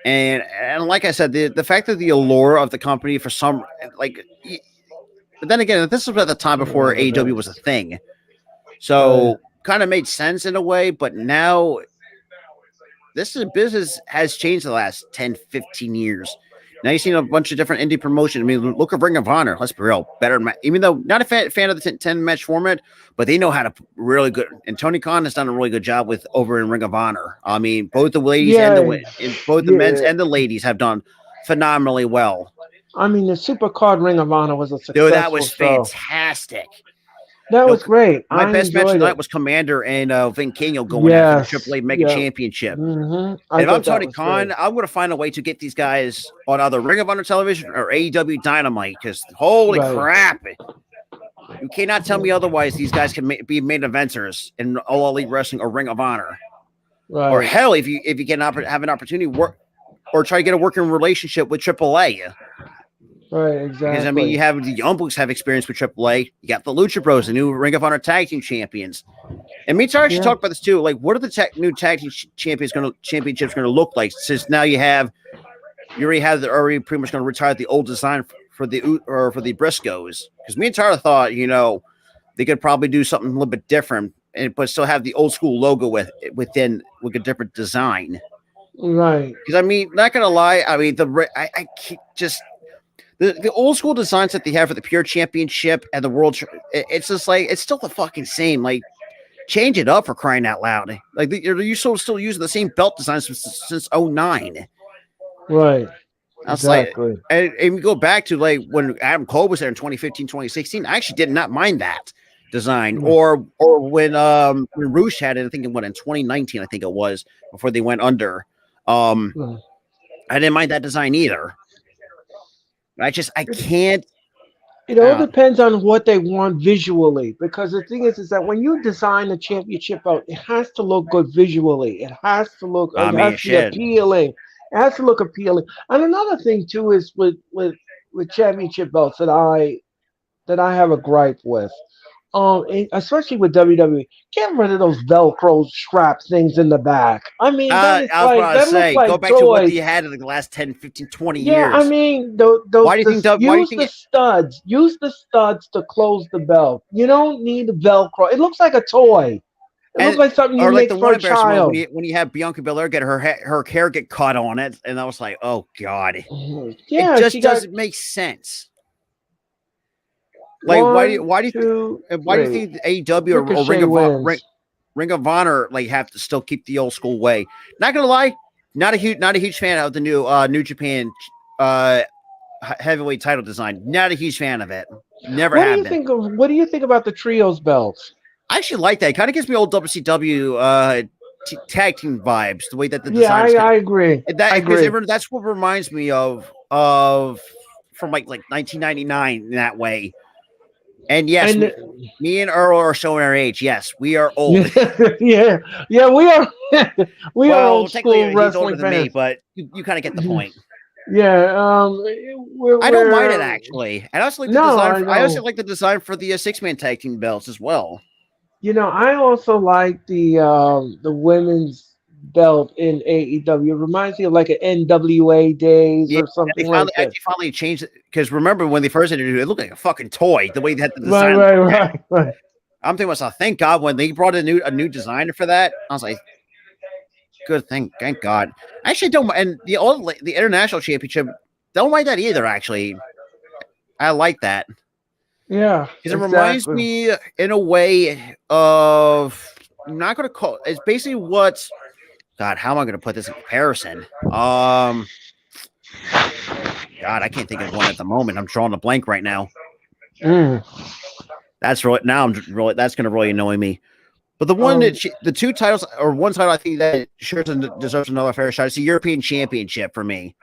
and like I said, the fact that the allure of the company for some but then again, this was at the time before AEW was a thing. So kind of made sense in a way, but now business has changed the last 10, 15 years. Now you've seen a bunch of different indie promotions. I mean, look at Ring of Honor. Let's be real. Better, even though not a fan of the 10 match format, but they know how to really good. And Tony Khan has done a really good job with over in Ring of Honor. I mean, both the ladies and the men's and the ladies have done phenomenally well. I mean, the Super Card Ring of Honor was a successful Dude, that was fantastic. That was great. My best match tonight was Commander and Vin Kingo going after the AAA Mega Championship. Mm-hmm. If I'm Tony Khan, I'm going to find a way to get these guys on either Ring of Honor television or AEW Dynamite, because holy crap. You cannot tell me otherwise. These guys can be main eventers in All Elite Wrestling or Ring of Honor. Right. Or hell, if you can have an opportunity to work or try to get a working relationship with AAA. Right, exactly. Because, I mean, you have the Young Bucks have experience with AAA. You got the Lucha Bros, the new Ring of Honor Tag Team Champions. And me and Tara should talk about this, too. Like, what are the new Tag Team championships going to look like? Since now you already pretty much going to retire the old design for the Briscoes. Because me and Tara thought, they could probably do something a little bit different, but still have the old school logo with a different design. Right. Because, I mean, not going to lie, I mean, I just... The old school designs that they have for the Pure Championship and the World, it's just like, it's still the fucking same. Like, change it up, for crying out loud. Like, you're still using the same belt designs since 09. Right. Exactly. Like, and we go back to like when Adam Cole was there in 2015, 2016. I actually did not mind that design. Or when Roosh had it, I think in 2019, I think it was, before they went under. I didn't mind that design either. I can't. It all depends on what they want visually, because the thing is that when you design a championship belt, it has to look good visually. It has to look be appealing. It has to look appealing. And another thing too is with championship belts that I have a gripe with. Especially with WWE, get rid of those Velcro strap things in the back. I mean, I was about to say, go back to what you had in the last 10, 15, 20 years. Yeah, I mean, use the studs to close the belt. You don't need the Velcro. It looks like a toy. It looks like something you make for a child. When you have Bianca Belair get her hair get cut on it, and I was like, oh God. Yeah, it just doesn't make sense. Like, why do you think AEW or Ring of Honor like have to still keep the old school way? Not gonna lie, not a huge fan of the New Japan heavyweight title design. Not a huge fan of it. Never have been. What do you think about the trios belts? I actually like that. It kind of gives me old WCW tag team vibes. The way that the design. Yeah, I agree. I agree. That's what reminds me of from like 1999 in that way. And yes, me and Earl are showing our age. Yes, we are old. yeah, we are. We are old school wrestling fans. Me, but you kind of get the point. Yeah, I don't mind it actually. And I also like the design. I also like the design for the 6-man tag team belts as well. I also like the women's belt in AEW. It reminds me of like an NWA days or something like that. They finally changed it, because remember when they first introduced it, it looked like a fucking toy. The way they had the design. Right. I'm thinking myself, thank God when they brought a new designer for that. I was like, good thing, thank God. I actually don't. And the international championship, don't like that either. Actually, I like that. Yeah, because it reminds me in a way of, I'm not going to call it's basically what. God, how am I going to put this in comparison? God, I can't think of one at the moment. I'm drawing a blank right now. That's really that's going to really annoy me. But the one the two titles, or one title, I think that sure deserves another fair shot. It's the European Championship for me.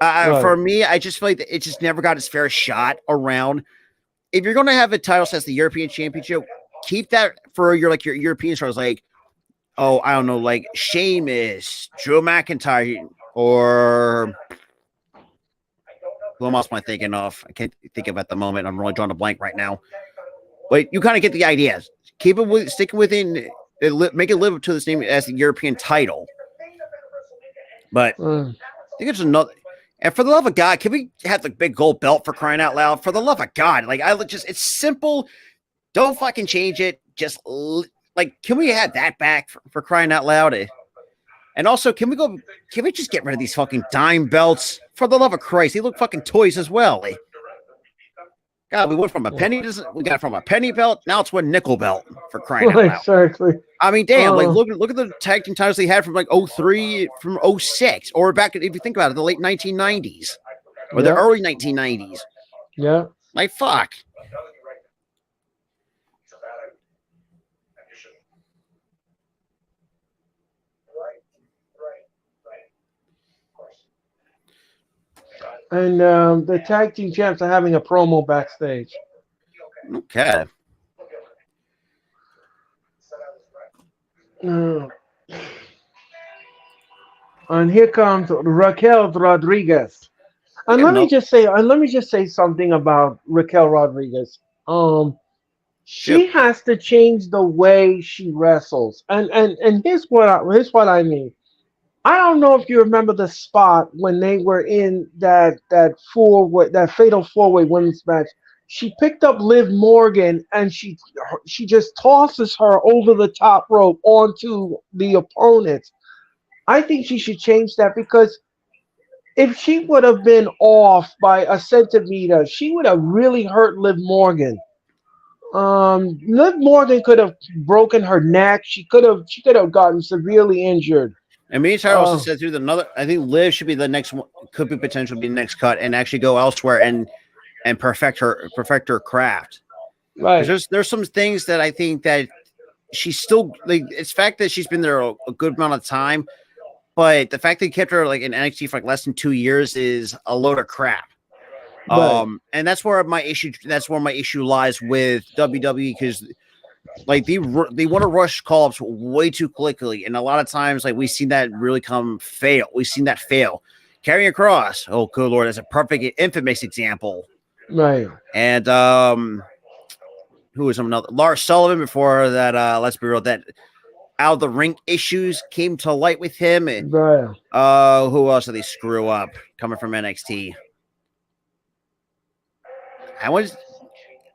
For me, I just feel like it just never got its fair shot around. If you're going to have a title as the European Championship, keep that for your European stars, like. Oh, I don't know, like Sheamus, Drew McIntyre, or who else am I thinking of? I can't think of at the moment. I'm really drawing a blank right now. But you kind of get the idea. Keep it sticking within, make it live up to the name as the European title. But I think it's another. And for the love of God, can we have the big gold belt, for crying out loud? For the love of God, it's simple. Don't fucking change it. Just. Like, can we have that back for crying out loud? And also, can we just get rid of these fucking dime belts? For the love of Christ, they look fucking toys as well. God, we went from a penny belt, now it's one nickel belt, for crying out loud. Exactly. I mean, damn, look at the tag team titles they had from 03, from 06, or back, if you think about it, the late 1990s, or the early 1990s. Yeah. Like, fuck. And the tag team champs are having a promo backstage. Okay. And here comes Raquel Rodriguez. And let me just say something about Raquel Rodriguez. She has to change the way she wrestles. And here's what I mean. I don't know if you remember the spot when they were in that fatal 4-way women's match. She picked up Liv Morgan and she just tosses her over the top rope onto the opponent. I think she should change that, because if she would have been off by a centimeter, she would have really hurt Liv Morgan. Liv Morgan could have broken her neck. She could have gotten severely injured. And me and Tyler also said through I think Liv should be the next one, could be potentially be the next cut, and actually go elsewhere and perfect her craft. Right. There's some things that I think that she's still like. It's fact that she's been there a good amount of time, but the fact that they kept her in NXT for less than 2 years is a load of crap. Right. And that's where my issue lies with WWE, because they want to rush call-ups way too quickly, and a lot of times we've seen that really fail. We've seen that fail. Carrying Cross, oh good lord, that's a perfect infamous example. Right. And who was another? Lars Sullivan before that. Let's be real, that out of the ring issues came to light with him. And, right. Who else did they screw up coming from NXT? I want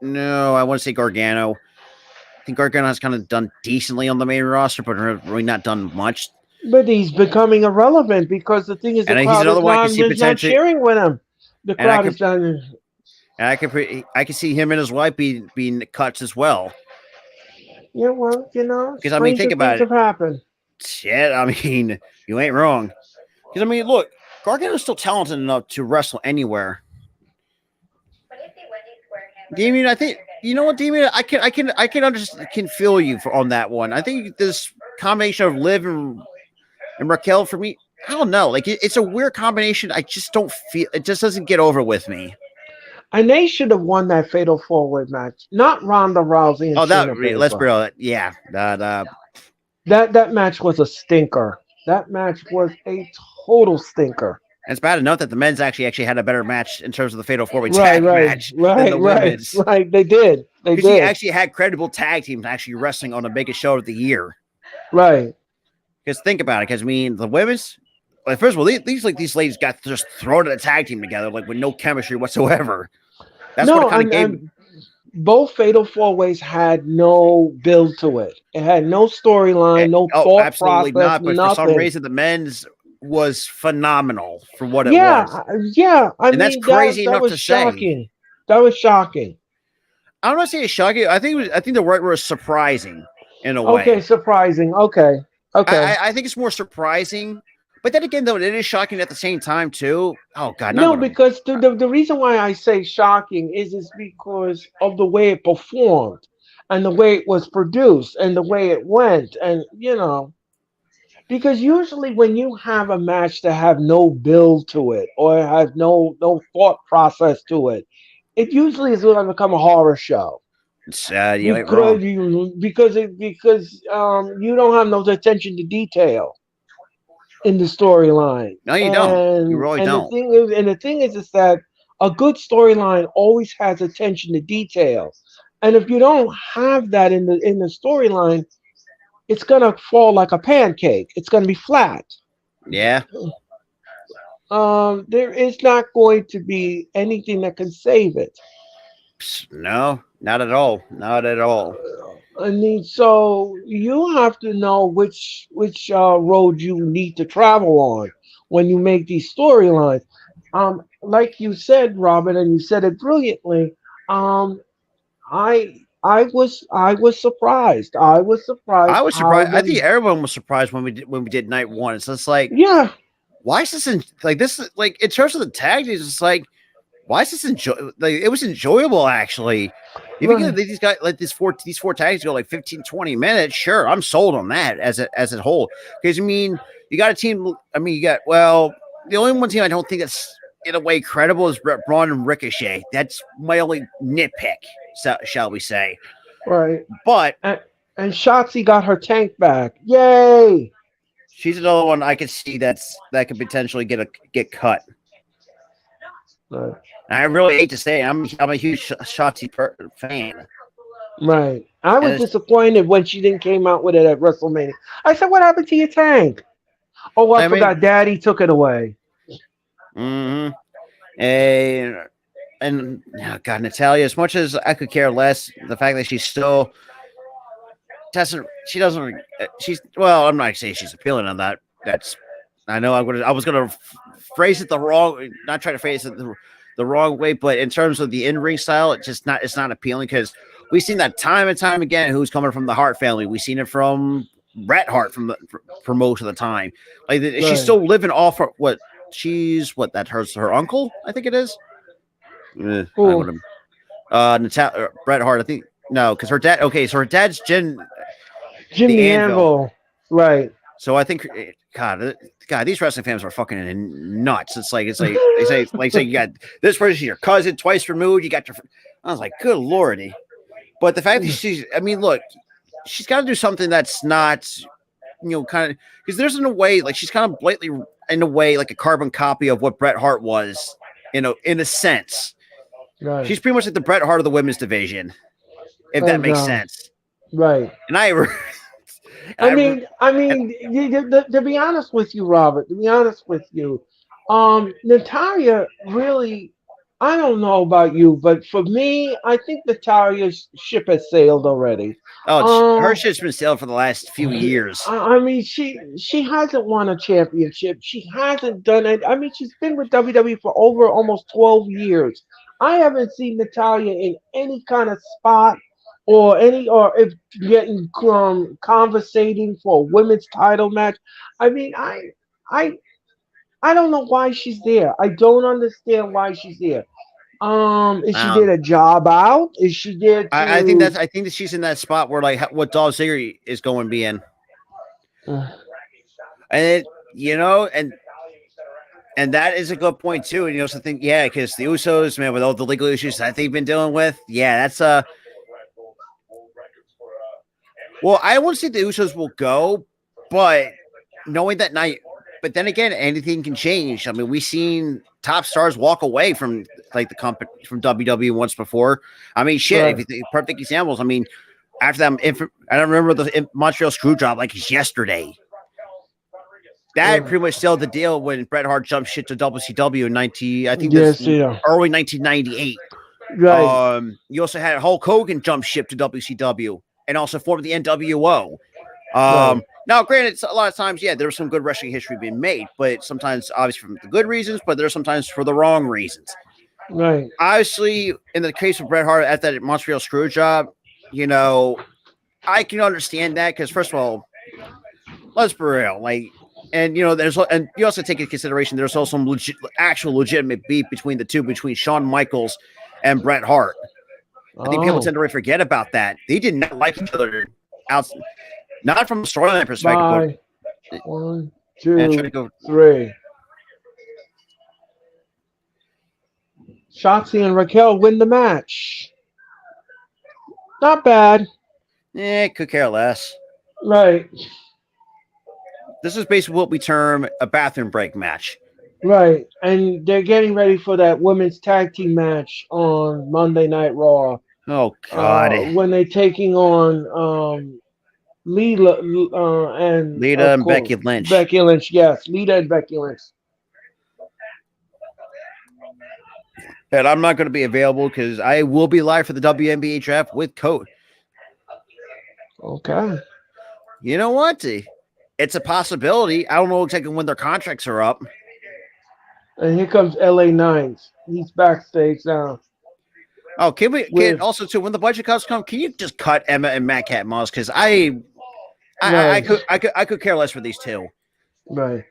to say Gargano. I think Gargano has kind of done decently on the main roster, but really not done much. But he's becoming irrelevant, because the thing is, the crowd is not cheering with him. The crowd is not. And I can see him and his wife being cuts as well. Yeah, well, because think about it. Happened. Shit, you ain't wrong. Because look, Gargano's still talented enough to wrestle anywhere. Damien, I think you know what, Damien. I can understand, can feel you on that one. I think this combination of Liv and Raquel, for me, I don't know. It's a weird combination. I just don't feel it. Just doesn't get over with me. And they should have won that fatal 4-way match, not Ronda Rousey. And let's be real. Yeah, that match was a stinker. That match was a total stinker. And it's bad enough that the men's actually had a better match in terms of the fatal 4-way tag match than the women's. Right, they did. Because you actually had credible tag teams actually wrestling on the biggest show of the year. Right. Because think about it. Because the women's, first of all, these ladies got just thrown in a tag team together with no chemistry whatsoever. That's what kind of game. Both fatal 4-ways had no build to it. It had no storyline, no thought absolutely process, not. But nothing. For some reason, the men's was phenomenal for what it was. Yeah. That's crazy enough to say. That was shocking. I don't want to say it's shocking. I think the right word is surprising in a way. Okay, surprising. Okay. I think it's more surprising. But then again, though, it is shocking at the same time, too. Oh, God. No, because the reason why I say shocking is because of the way it performed and the way it was produced and the way it went. And, because usually when you have a match that have no build to it or has no thought process to it, it usually is going to become a horror show. Because you don't have no attention to detail in the storyline. No, you don't. You really don't. The thing is that a good storyline always has attention to detail. And if you don't have that in the storyline, it's gonna fall like a pancake. It's gonna be flat. Yeah. There is not going to be anything that can save it. No, not at all. Not at all. I mean, so you have to know which road you need to travel on when you make these storylines. Like you said, Robert, and you said it brilliantly. Um, I was surprised. I was I surprised was how surprised. I think them. everyone was surprised when we did night one. It's just like, Yeah, why is this like this? Like in terms of the tag teams, it's like, why is this like it was enjoyable actually. If you right, get these guys like these four tags go like 15, 20 minutes, sure, I'm sold on that as a whole. Because I mean, you got a team. I mean, you got the only one team I don't think that's in a way credible is Braun and Ricochet. That's my only nitpick, shall we say? right. But And Shotzi got her tank back. Yay! she's another one I could see that could potentially get cut. Right. I really hate to say it, I'm a huge Shotzi fan. Right. I And was disappointed when she didn't came out with it at WrestleMania. I said, "What happened to your tank?" Oh, I I mean, forgot. Daddy took it away. mm-hmm. And oh God, Natalia. As much as I could care less, the fact that she's still doesn't, she doesn't, she's well. I'm not saying she's appealing on that. That's I know I was gonna phrase it the wrong, not try to phrase it the wrong way, but in terms of the in ring style, it's not appealing because we've seen that time and time again. Who's coming from the Hart family? We've seen it from Bret Hart for most of the time. Like she's Right. still living off of what that her uncle, I think it is. I Who? would Natalia Bret Hart. I think no, because her dad. Okay, so her dad's Jim the Jimmy Anvil. Anvil. Right. So I think God, these wrestling fans are fucking nuts. It's like they say you got this person, your cousin, twice removed. You got your. I was like, good lordy. But the fact that I mean, look, she's got to do something that's not, kind of because there's in a way like she's kind of blatantly in a way like a carbon copy of what Bret Hart was, in a sense. Right. She's pretty much like the Bret Hart of the women's division, if that And makes sense. right. And I To be honest with you, Robert, to be honest with you, Natalia really, I don't know about you, but for me, I think Natalia's ship has sailed already. her Um, shit's been sailed for the last few years. I mean, she hasn't won a championship. She hasn't done it. I mean, she's been with WWE for over almost 12 years. I haven't seen Natalia in any kind of spot or if getting conversating for a women's title match. I mean, I I don't know why she's there. I don't understand why she's there. Is she Um, there to job out? Is she there to? I think that she's in that spot where like what Dolph Ziggler is going to be in, and and that is a good point too. And you also think, yeah, because the Usos, man, with all the legal issues that they've been dealing with, yeah, that's well, I won't say the Usos will go, but knowing that night, but then again, anything can change. I mean, we've seen top stars walk away from like the company from WWE once before. I mean, shit, if you think perfect examples. I mean, after that, I don't remember the Montreal screw job like it's yesterday. That pretty much sealed the deal when Bret Hart jumped shit to WCW in early 1998. Right. You also had Hulk Hogan jump ship to WCW and also formed the NWO. Right. Now, granted, a lot of times, yeah, there was some good wrestling history being made, but sometimes obviously for the good reasons, but there's sometimes for the wrong reasons. Right. Obviously, in the case of Bret Hart at that Montreal screw job, I can understand that because first of all, let's be real, like, and you also take into consideration there's also some actual legitimate beef between the two, between Shawn Michaels and Bret Hart. I think people tend to forget about that. They did not like each other not from a storyline perspective. But 1, 2, 3. Shotzi and Raquel win the match. Not bad. Could care less. Right. This is basically what we term a bathroom break match. Right. And they're getting ready for that women's tag team match on Monday Night Raw. Oh, God. When they're taking on Lita and Becky Lynch. Becky Lynch, yes. Lita and Becky Lynch. And I'm not going to be available because I will be live for the WNBA draft with Code. Okay. You know what? It's a possibility. I don't know exactly when their contracts are up. And here comes LA Nines. He's backstage now. Oh, can With also too when the budget cuts come, can you just cut Emma and Matt Cat Moss? Because right, I could care less for these two. right.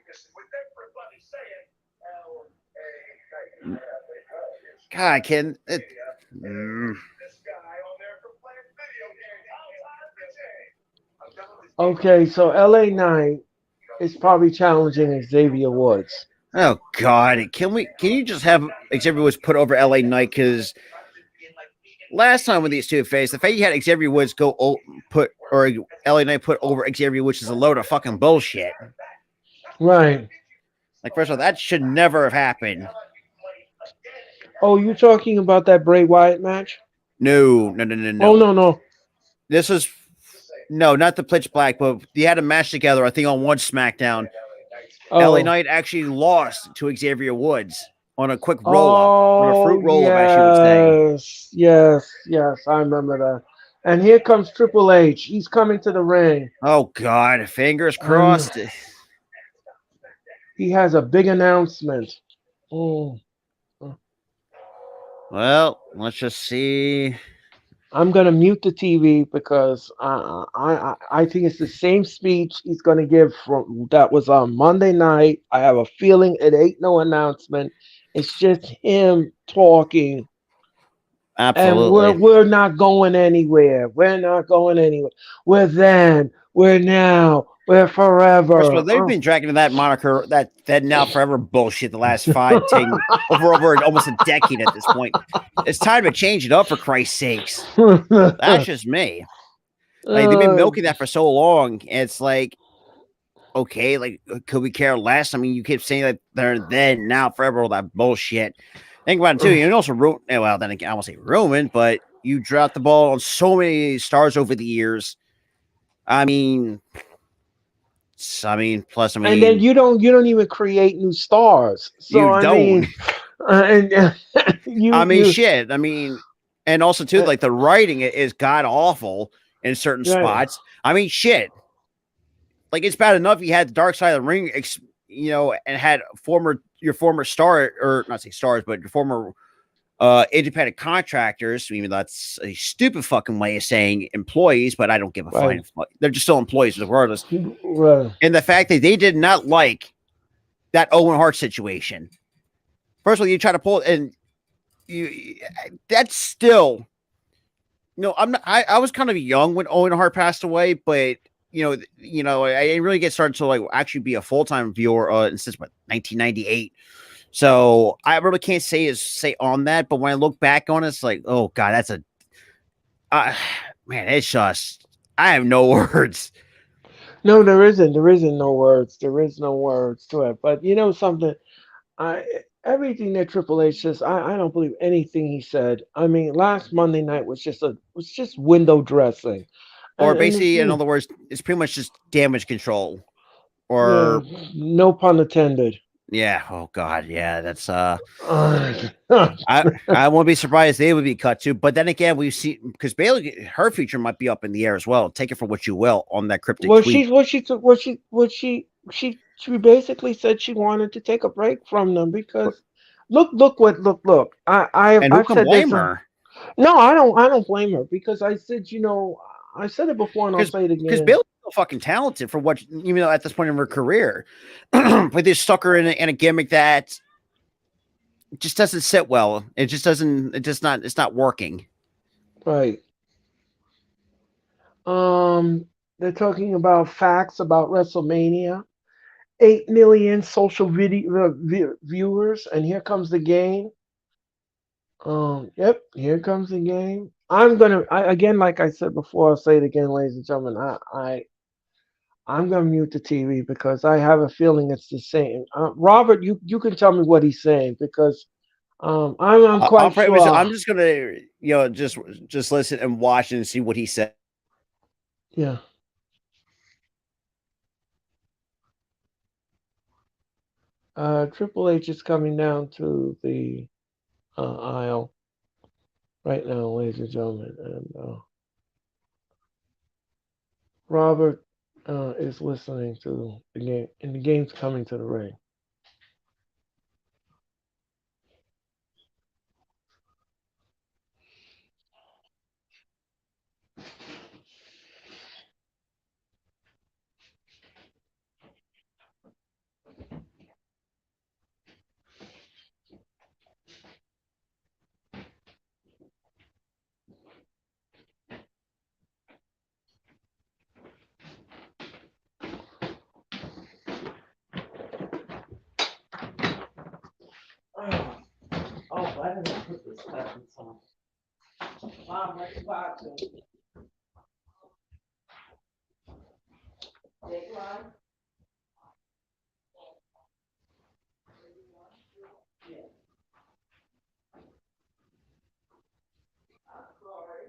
God, can it? Mm. Okay, so LA Nine is probably challenging Xavier Woods. Oh God, can we? Can you just have Xavier Woods put over LA Knight? Because last time when these two faced, the fact you had Xavier Woods put or LA Knight put over Xavier Woods is a load of fucking bullshit. Right. Like first of all, that should never have happened. Oh, you talking about that Bray Wyatt match? No. Oh no. This is no, not the Pitch Black, but they had a match together. I think on one SmackDown, LA Oh. Knight actually lost to Xavier Woods on a quick roll up, on a fruit Oh roll up, as you would say. yes. I remember that. And here comes Triple H. He's coming to the ring. Oh God, fingers And crossed. he has a big announcement. Oh. Well, let's just see. I'm gonna mute the TV because I think it's the same speech he's gonna give from that was on Monday night. I have a feeling it ain't no announcement. It's just him talking, and we're Absolutely. we're not going anywhere. We're not going anywhere. We're then. We're now. We're First of all, forever. they've been dragging that moniker, that now forever bullshit, the last 5, 10, over almost a decade at this point. It's time to change it up, for Christ's sakes. That's just me. Like they've been milking that for so long. It's like, okay, like could we care less? I mean, you keep saying that they're then, now, forever, all that bullshit. Think about it too. You also well, then again, I won't say ruined, but you dropped the ball on so many stars over the years. I mean, plus, And then you don't even create new stars. So you I don't. mean, and I mean, you shit. I mean, and also too, like the writing is god awful in certain right. spots. I mean, shit. Like it's bad enough you had the Dark Side of the Ring, and had your former star, or not say stars, but your former independent contractors. I mean, that's a stupid fucking way of saying employees, but I don't give a Right. fine. They're just still employees regardless. Right. And the fact that they did not like that Owen Hart situation. First of all, you try to pull it, and you that's still, I'm not. I was kind of young when Owen Hart passed away, but I didn't really get started to like actually be a full time viewer since 1998. So I really can't say on that. But when I look back on it, it's like, oh God, that's man, it's just I have no words. No, there isn't. There isn't no words. There is no words to it. But you know something? I everything that Triple H says, I don't believe anything he said. I mean, last Monday night was just window dressing, Or and basically, in other words, it's pretty much just damage control. yeah, Or no pun intended. yeah, oh God, yeah, that's Uh, I won't be surprised they would be cut too. But then again, we see because Bailey, her future might be up in the air as well. Take it for what you will on that cryptic well, tweet. she basically said she wanted to take a break from them But, because look. and who I've can said this. blame her? No, I don't blame her because I said, I said it before and I'll say it Because again. Bailey's so fucking talented for what, even though at this point in her career, but they stuck her in a gimmick that just doesn't sit well. It just doesn't. It just not. It's not working. Right. They're talking about facts about WrestleMania. 8 million social video viewers, and here comes the game. Yep, here comes the game. Again, like I said before, I'll say it again, ladies and gentlemen. I'm gonna mute the TV because I have a feeling it's the same. Robert, you can tell me what he's saying because I'm quite sure. I'm just gonna just listen and watch and see what he said. Yeah. Triple H is coming down to the aisle right now, ladies and gentlemen, and Robert is listening to the game, and the game's coming to the ring. Oh, why did I put this button on? Mom, what you watching? Dateline? Yeah. I'm sorry.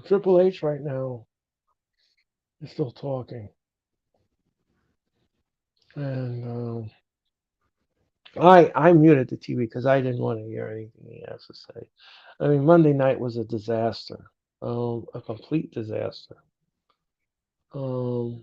Triple H right now is still talking, and I muted the TV because I didn't want to hear anything he has to say. I mean, Monday night was a disaster, a complete disaster. Um,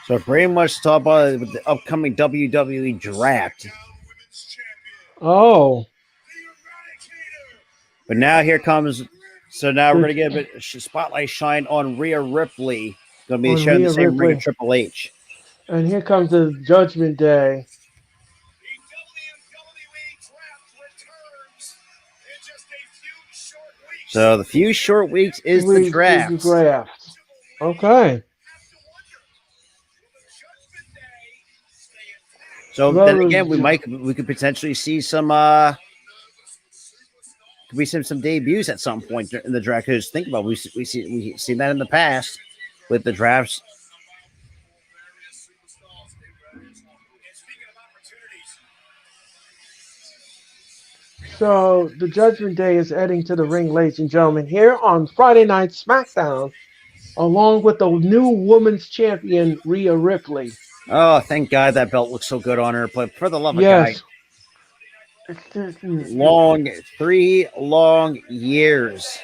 So pretty much talk about the upcoming WWE draft. oh, But now here comes. So now we're the, gonna get a bit spotlight shine on Rhea Ripley. Gonna be on sharing the Rhea same ring as Ripley, Triple H. and here comes the Judgment Day. So the few short weeks is the The draft. draft. Okay. So then Well, again, we could potentially see some could be some debuts at some point in the draft. Because think about it, we seen that in the past with the drafts. So the Judgment Day is heading to the ring, ladies and gentlemen, here on Friday Night Smackdown, along with the new women's champion, Rhea Ripley. Oh, thank God that belt looks so good on her. But for the love of God, Yes. 3 long years.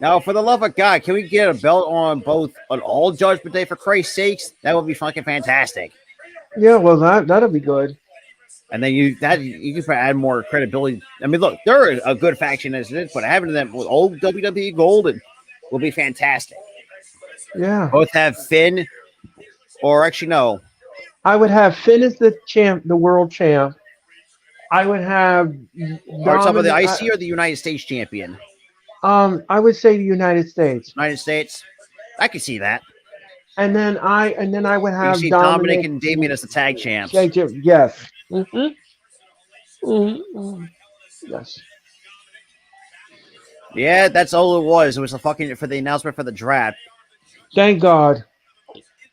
Now, for the love of God, can we get a belt on both on all Judgment Day for Christ's sakes? That would be fucking fantastic. Yeah, well, that'll be good. And then you can add more credibility. I mean, look, they're a good faction as it is, but having them with old WWE gold will be fantastic. Yeah. Both have Finn, or actually no, I would have Finn as the champ, the world champ. I would have or some of the Dominic. IC or the United States champion. I would say the United States, United States, I can see that. and then I would You can have see Dominic Dominic. and Damien as the tag champs. Yes. Mm-hmm. Yes. Yeah, that's all it was. It was a fucking for the announcement for the draft. Thank God.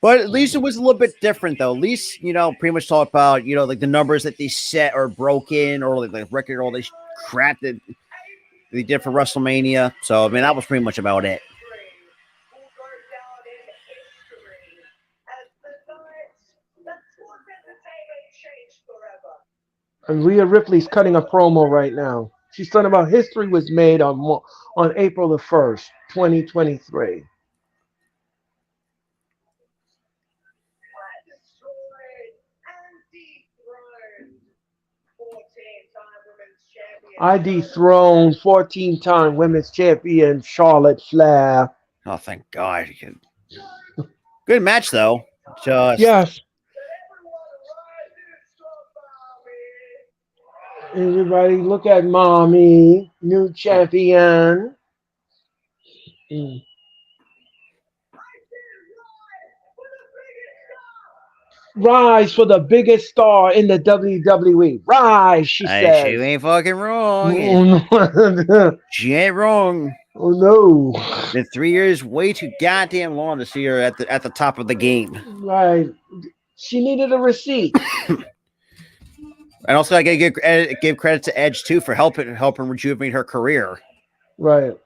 But at least it was a little bit different, though. At least, pretty much talk about, like the numbers that they set are broken or like the record, all this crap that they did for WrestleMania. So, I mean, that was pretty much about it. And Rhea Ripley's cutting a promo right now. She's talking about history was made on April the 1st, 2023. I dethroned 14-time women's champion Charlotte Flair. Oh, thank God. Good match, though. Just Yes. Everybody look at mommy, new champion. Rise for the biggest star in the WWE. Rise, she she says. ain't fucking wrong. She ain't wrong. Oh no. Been 3 years, way too goddamn long to see her at the top of the game. Right. She needed a receipt. And also, I gotta give credit to Edge too for helping rejuvenate her career. Right.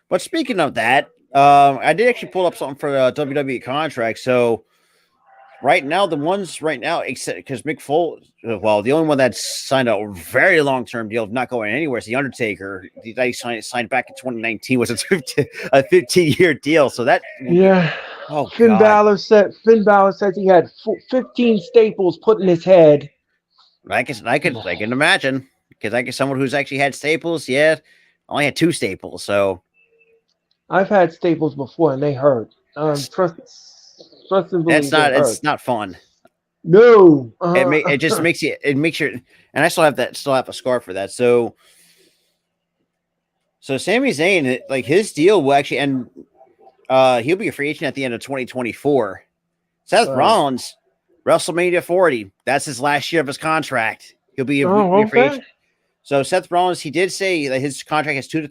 But speaking of that, I did actually pull up something for the WWE contract. So right now, except because Mick Foley, well, the only one that's signed a very long-term deal, not going anywhere, is the Undertaker. He signed back in 2019 was a 15-year deal. So that Oh, Finn Balor says he had 15 staples put in his head. I can imagine because I guess someone who's actually had staples, I only had 2 staples. So I've had staples before and they hurt. Trust and believe it's not fun. No, It just makes you. It makes your. And I still have a scar for that. So Sami Zayn, like his deal will actually end. He'll be a free agent at the end of 2024. Seth Rollins, WrestleMania 40. That's his last year of his contract. He'll be a free agent. So Seth Rollins, he did say that his contract has 2 to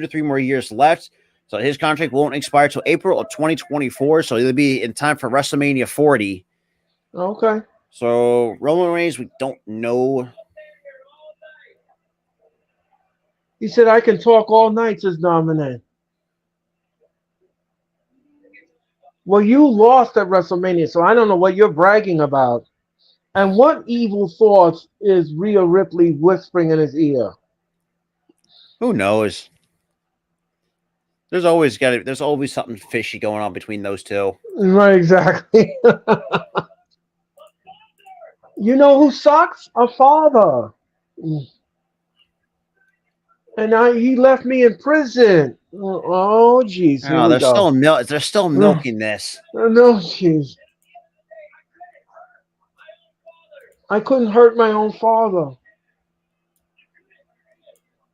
3 more years left. So his contract won't expire till April of 2024. So he'll be in time for WrestleMania 40. Okay. So Roman Reigns, we don't know He said, I can talk all night, says Dominic. Well, you lost at WrestleMania, so I don't know what you're bragging about. And what evil thoughts is Rhea Ripley whispering in his ear? Who knows? There's always something fishy going on between those two. Right, exactly. You know who sucks? A father. And he left me in prison. Oh, jeez. Here Oh, we go. they're still milking this. No, jeez. I couldn't hurt my own father.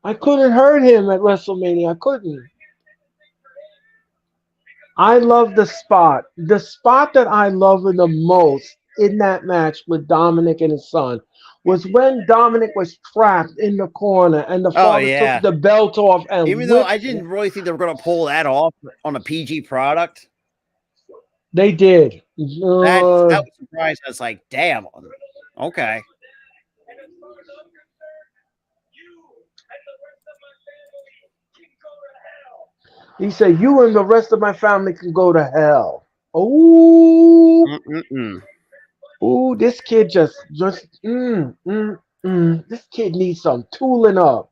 I couldn't hurt him at WrestleMania. I couldn't. I love the spot. The spot that I love the most in that match with Dominic and his son was when Dominic was trapped in the corner and the father took the belt off and even though I didn't really think they were going to pull that off on a PG product. They did. That was surprising. I was like, damn. Okay. He said, you and the rest of my family can go to hell. Oh. Ooh, this kid this kid needs some tooling up.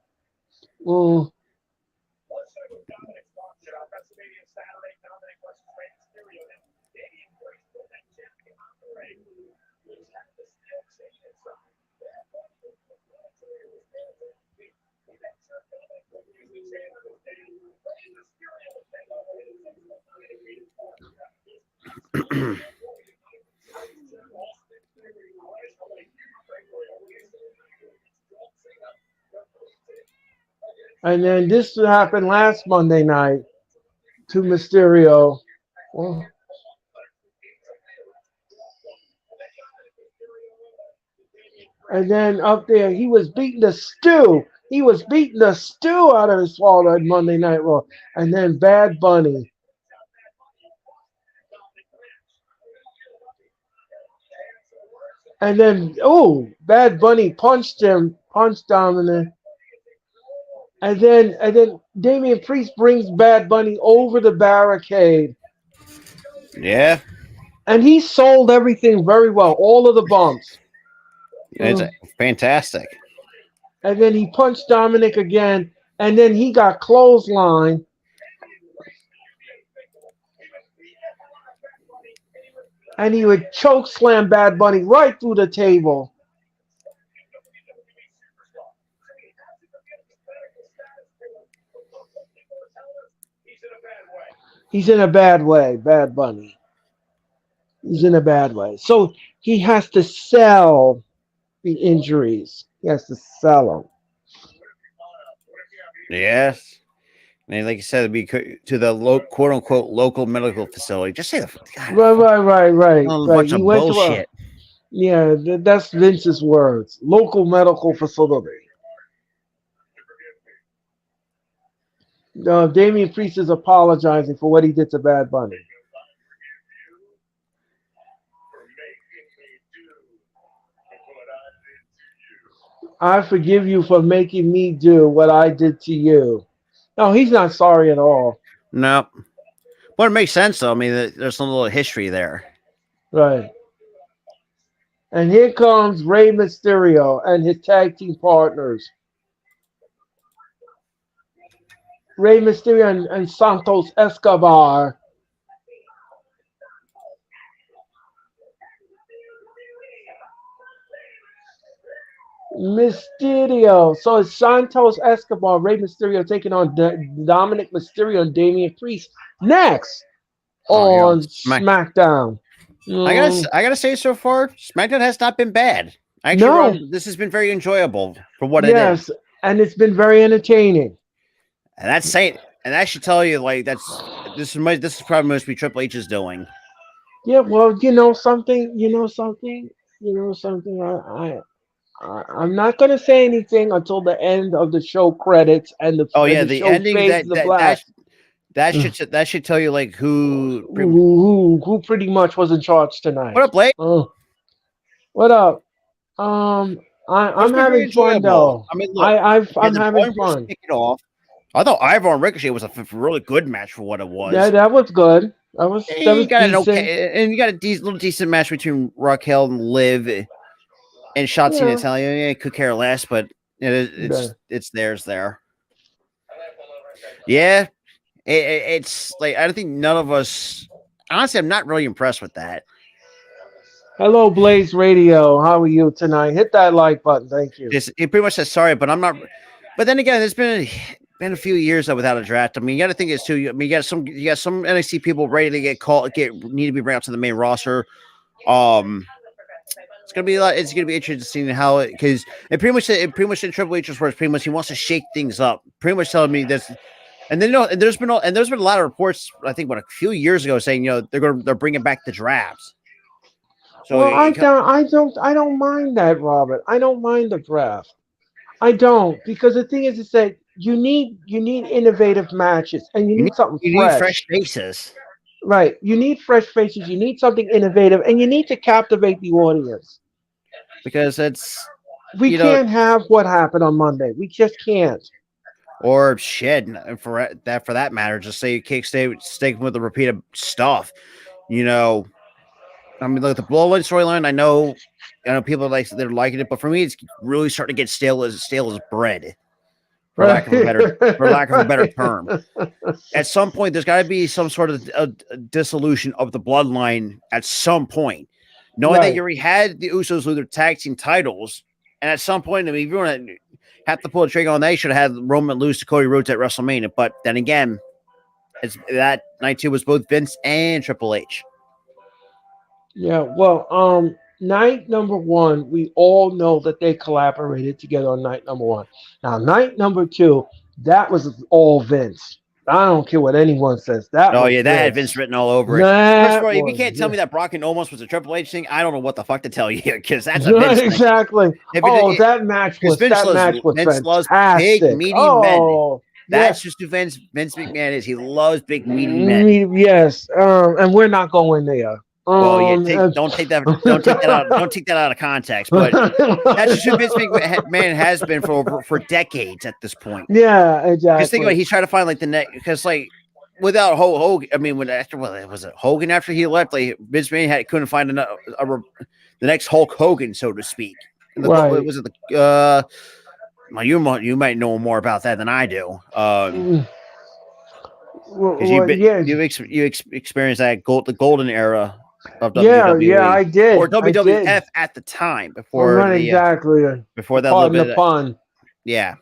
And then this happened last Monday night to Mysterio. And then up there, he was beating the stew. He was beating the stew out of his father at Monday Night Raw. And then Bad Bunny. And then, Bad Bunny punched Dominic. And then Damian Priest brings Bad Bunny over the barricade. Yeah. And he sold everything very well, all of the bumps. It's fantastic. And then he punched Dominic again, and then he got clothesline. And he would choke slam Bad Bunny right through the table. He's in a bad way, Bad Bunny. He's in a bad way. So he has to sell the injuries. He has to sell them. Yes. And like you said, it'd be to the quote unquote local medical facility. Just say Right. A bunch of bullshit. That's Vince's words. Local medical facility. Damian Priest is apologizing for what he did to Bad Bunny. I forgive you for making me do what I did to you. No, he's not sorry at all. No. But it makes sense, though. I mean, there's some little history there. Right. And here comes Rey Mysterio and his tag team partners. Rey Mysterio and Santos Escobar. Mysterio. So it's Santos Escobar, Rey Mysterio taking on Dominic Mysterio and Damian Priest next on SmackDown. I gotta say, so far, SmackDown has not been bad. Actually, this has been very enjoyable for what it is. Yes, and it's been very entertaining. And that's saying, and I should tell you, like this is probably mostly Triple H's doing. Yeah, well, you know something. I'm not going to say anything until the end of the show credits and the the ending that should tell you like who pretty much was in charge tonight. What up, Blake? What up? I'm having fun though. I mean, look, I'm the having Boy fun. Kick it off. I thought Ivar and Ricochet was a really good match for what it was. Yeah, that was good. That was got decent. And you got a little decent match between Raquel and Liv and Shotzi and Natalia. Yeah, could care less, but it's theirs there. Yeah, it's like I don't think none of us. Honestly, I'm not really impressed with that. Hello, Blaze Radio. How are you tonight? Hit that like button. Thank you. It pretty much says sorry, but I'm not. But then again, it's been a few years without a draft. I mean, you got to think it's too. I mean, you got some NXT people ready to need to be brought up to the main roster. It's gonna be it's gonna be interesting how because it pretty much in Triple H's words, pretty much he wants to shake things up. Pretty much telling me this. And then there's been a lot of reports. I think a few years ago saying they're bringing back the drafts. So well, I don't mind that, Robert. I don't mind the draft. I don't, because the thing is that you need innovative matches and you need something fresh. You need fresh faces. Right. You need fresh faces. You need something innovative, and you need to captivate the audience. Because we can't have what happened on Monday. We just can't. Or shit, for that matter, just say you can't stay with the repeated stuff. I mean, look, the Bloodline storyline. I know people they're liking it, but for me, it's really starting to get stale as bread, for lack of a better term. At some point, there's got to be some sort of dissolution of the Bloodline. At some point, knowing that you already had the Usos with their tag team titles, and at some point, I mean, if you want to have to pull a trigger on that, you should have had Roman lose to Cody Rhodes at WrestleMania. But then again, that night too was both Vince and Triple H. Yeah, well, night number one, we all know that they collaborated together on night number one. Now, night number two, that was all Vince. I don't care what anyone says. That had Vince written all over it. First of all, if you can't tell me that Brock and Omos was a Triple H thing, I don't know what the fuck to tell you, because that's a Vince thing. Exactly. That match was Vince loves big, meaty men. That's just who Vince McMahon is. He loves big, meaty men. Yes, and we're not going there. Well, don't take that out of context. But that's just who Vince McMahon has been for decades at this point. Yeah, exactly. Because think about it, he's trying to find the next. Because without Hogan, I mean, was it Hogan after he left? Vince McMahon couldn't find the next Hulk Hogan, so to speak. Right. Was it the? You might know more about that than I do. You experienced the golden era of WWE. Yeah, I did. Or WWF at the time before exactly before that pardon little bit. The pun. Yeah.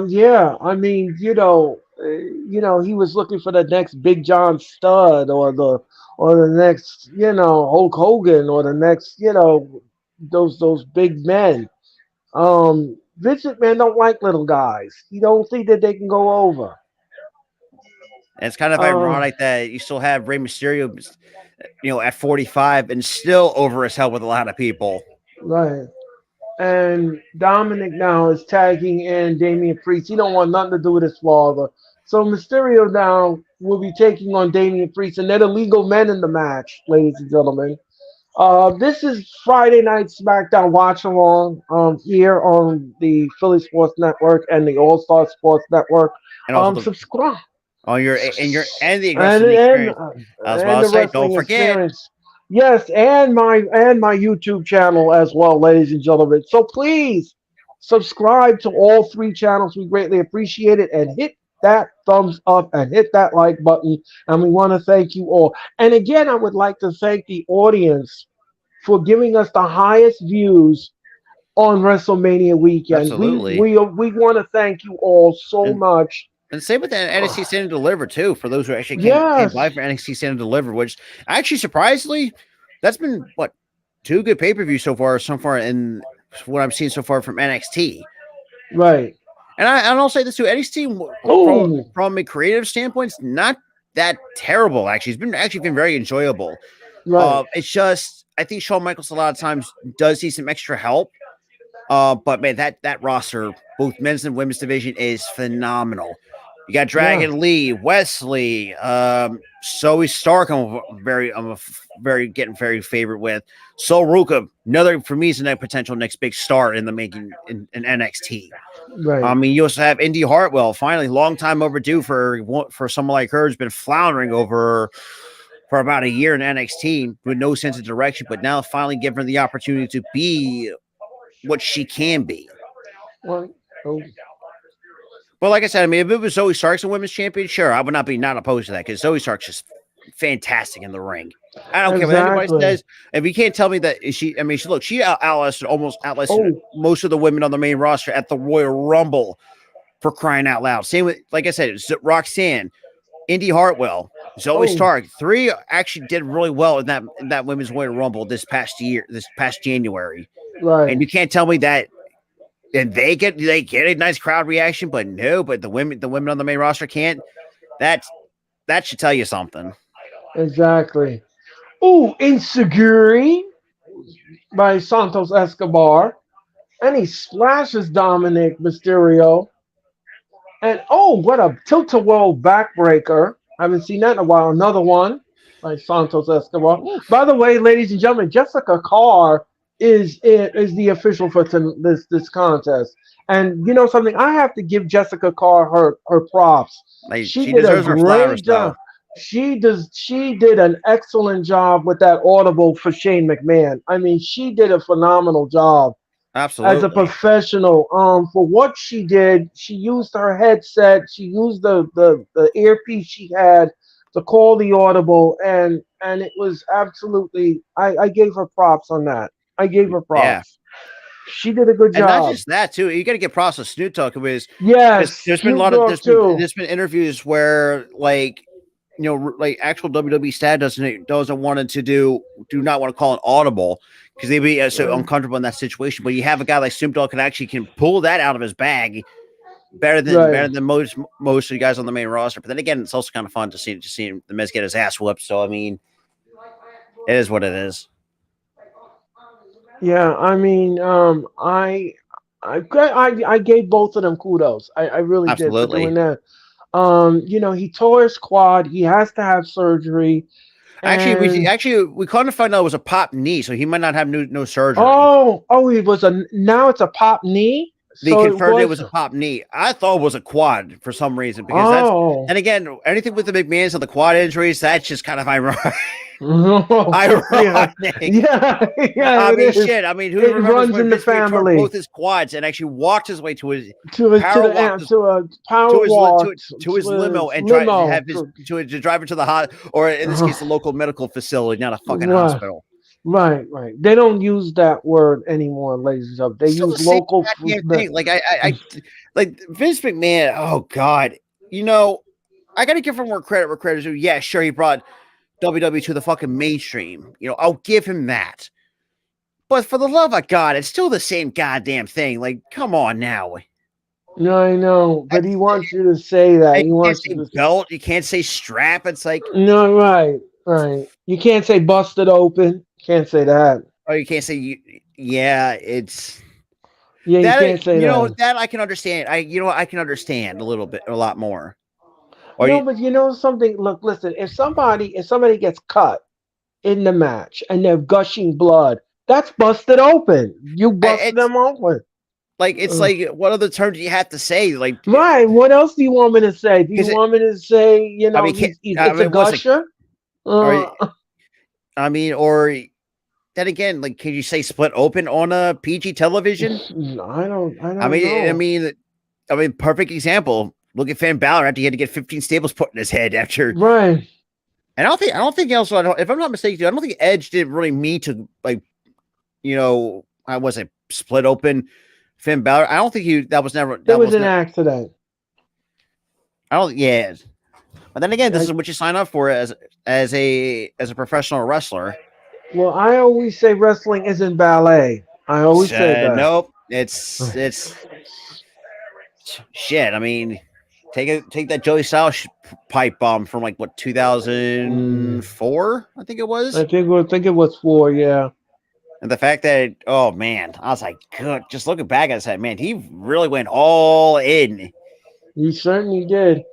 Yeah. I mean, he was looking for the next Big John Studd or the next, Hulk Hogan or the next, those big men. Vince McMahon don't like little guys. He don't think that they can go over. And it's kind of ironic that you still have Rey Mysterio, at 45 and still over as hell with a lot of people. Right. And Dominic now is tagging in Damian Priest. He don't want nothing to do with his father. So Mysterio now will be taking on Damian Priest, and they're the legal men in the match, ladies and gentlemen. This is Friday Night Smackdown Watch Along here on the Philly Sports Network and the All Star Sports Network. And subscribe. Oh, the experience. I was about to say, don't forget. Experience. Yes, and my YouTube channel as well, ladies and gentlemen. So please subscribe to all three channels. We greatly appreciate it, and hit that thumbs up and hit that like button. And we want to thank you all. And again, I would like to thank the audience for giving us the highest views on WrestleMania weekend. Absolutely. We want to thank you all so much. And same with the NXT Stand and Deliver too, for those who actually came by for NXT Stand and Deliver, which actually surprisingly, that's been two good pay-per-views so far in what I'm seeing so far from NXT. Right. And I'll say this too, NXT from a creative standpoint, it's not that terrible actually. It's been very enjoyable. Right. It's just I think Shawn Michaels a lot of times does need some extra help. But man, that roster, both men's and women's division, is phenomenal. You got Dragon Lee, Wesley, Zoe Stark. I'm very getting very favorite with. Sol Ruka, another for me is a potential next big star in the making in NXT. Right. I mean, you also have Indy Hartwell, finally, long time overdue for someone like her who's been floundering over for about a year in NXT with no sense of direction, but now finally given her the opportunity to be what she can be. Well, But like I said, I mean, if it was Zoe Stark's a women's champion, sure, I would not be not opposed to that because Zoe Stark's just fantastic in the ring. I don't care what anybody says. If you can't tell me that she outlasted most of the women on the main roster at the Royal Rumble, for crying out loud. Same with, like I said, Roxanne, Indy Hartwell, Zoe Stark. 3 actually did really well in that women's Royal Rumble this past January. Right. And you can't tell me that. And they get a nice crowd reaction, but the women on the main roster can't. That should tell you something. Exactly. Ooh, Insecurity by Santos Escobar. And he splashes Dominic Mysterio. And what a tilt-a-whirl backbreaker. I haven't seen that in a while. Another one by Santos Escobar. Oof. By the way, ladies and gentlemen, Jessica Carr is the official for this contest. And you know something? I have to give Jessica Carr her props. She did a great job. She did an excellent job with that audible for Shane McMahon. I mean, she did a phenomenal job. Absolutely. As a professional, for what she did, she used her headset, she used the earpiece she had to call the audible, and it was absolutely. I gave her props on that. I gave her props. Yeah. She did a good job. And not just that too. You got to get props to Snoop Dogg, because there's been a lot of there's been interviews where actual WWE staff doesn't want to do not want to call it audible because they'd be so uncomfortable in that situation. But you have a guy like Snoop Dogg can pull that out of his bag better than most of the guys on the main roster. But then again, it's also kind of fun to see the Miz get his ass whooped. So I mean, it is what it is. Yeah, I mean, I gave both of them kudos. I really did for doing that. He tore his quad. He has to have surgery. Actually, we kind of found out it was a pop knee, so he might not have no surgery. Now it's a pop knee. They confirmed it was a pop knee. I thought it was a quad for some reason because and again, anything with the McMahons and the quad injuries, that's just kind of ironic. Yeah. I mean, shit. I mean, who runs in the family? Both his quads and actually walked his way to his limo and to drive into the or in this case, the local medical facility, not a fucking hospital. Right. They don't use that word anymore, ladies and gentlemen. They use local thing. Like like Vince McMahon. Oh God, I got to give him more credit where credit is due. Yeah, sure, he brought WWE to the fucking mainstream. I'll give him that. But for the love of God, it's still the same goddamn thing. Like, come on now. No, I know, but he wants you to say that. He wants you to say belt. You can't say strap. It's like no, right. You can't say busted open. Can't say that. Oh, you can't say it's. Yeah, you can't say that. That I can understand. I can understand a lot more. But something. Look, listen. If somebody gets cut in the match and they're gushing blood, that's busted open. You busted them open. Like it's like what other terms do you have to say? Like right. What else do you want me to say? Do you want me to say it's a gusher? Or then again, like, can you say split open on a PG television? I don't know. I mean, perfect example. Look at Finn Balor after he had to get 15 staples put in his head after. Right. And I don't think also, if I'm not mistaken, I don't think Edge didn't really mean to, I wasn't split open Finn Balor. I don't think that was never. That was an accident. Yeah. But then again, this is what you sign up for as a professional wrestler. Well, I always say wrestling isn't ballet. I always say that. Nope. It's shit. I mean, take that Joey Styles pipe bomb from 2004, I think it was. I think it was 4, yeah. And the fact that I was like, good. Just looking back at that, man, he really went all in. He certainly did.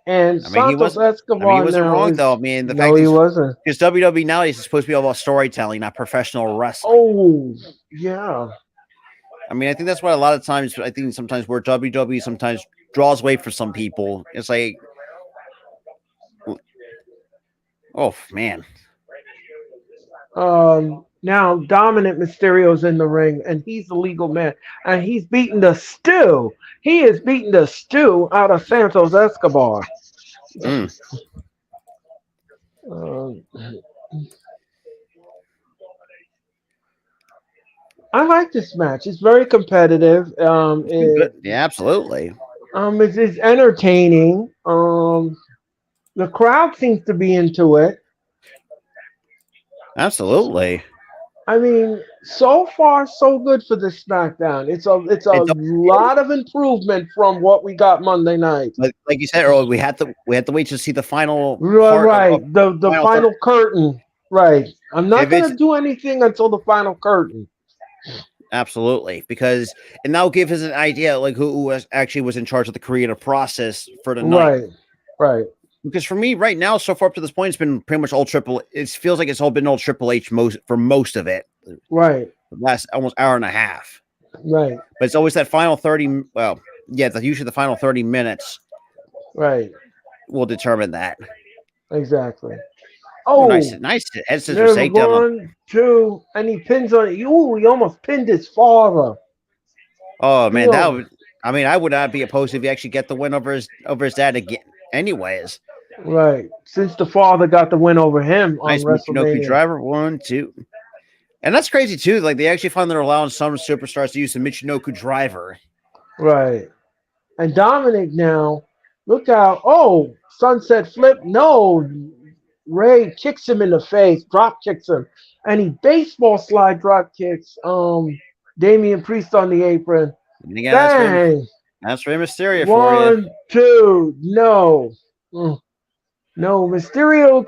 And I mean, Santos he Escobar wasn't now wrong is though. I mean, the no, fact he is, wasn't. because WWE nowadays is supposed to be all about storytelling, not professional wrestling. Oh, yeah. I mean, I think that's why a lot of times, I think sometimes where WWE sometimes draws away for some people. It's like, oh man, Now Dominic Mysterio's in the ring, and he's the legal man, and he's beating the stew. He is beating the stew out of Santos Escobar. mm. Um, I like this match. It's very competitive. Good. Yeah, absolutely, It's entertaining. The crowd seems to be into it. absolutely. I mean, so far so good for the SmackDown. It's a It's lot of improvement from what we got Monday night. like you said earlier. We had to wait to see the final Right, part of right. The final third. final curtain. Right. I'm not If it's gonna do anything until the final curtain. absolutely because and that'll give us an idea like who actually was in charge of the creative process for the night. Right. Right. Because for me, right now, so far up to this point, it's been pretty much all triple. It feels like it's all been all Triple H most of it. Right. The last almost hour and a half. Right. But it's always that final 30. Well, yeah, usually the final 30 minutes Right. will determine that. Exactly. Oh, Oh, nice head scissor there's takedown. one, two, and he pins on it. Ooh, he almost pinned his father. Oh man, that Feel- would. I mean, I would not be opposed if he actually get the win over his dad again. Anyways, Right. Since the father got the win over him on nice Michinoku WrestleMania. driver 1, 2. And that's crazy too. Like they actually find they're allowing some superstars to use the Michinoku driver. Right. And Dominic now, look out. Oh, sunset flip. No. Ray kicks him in the face, drop kicks him. And he baseball slide drop kicks Damian Priest on the apron. And again, Bang. that's Rey Mysterio for you. 1, 2. No. No, Mysterio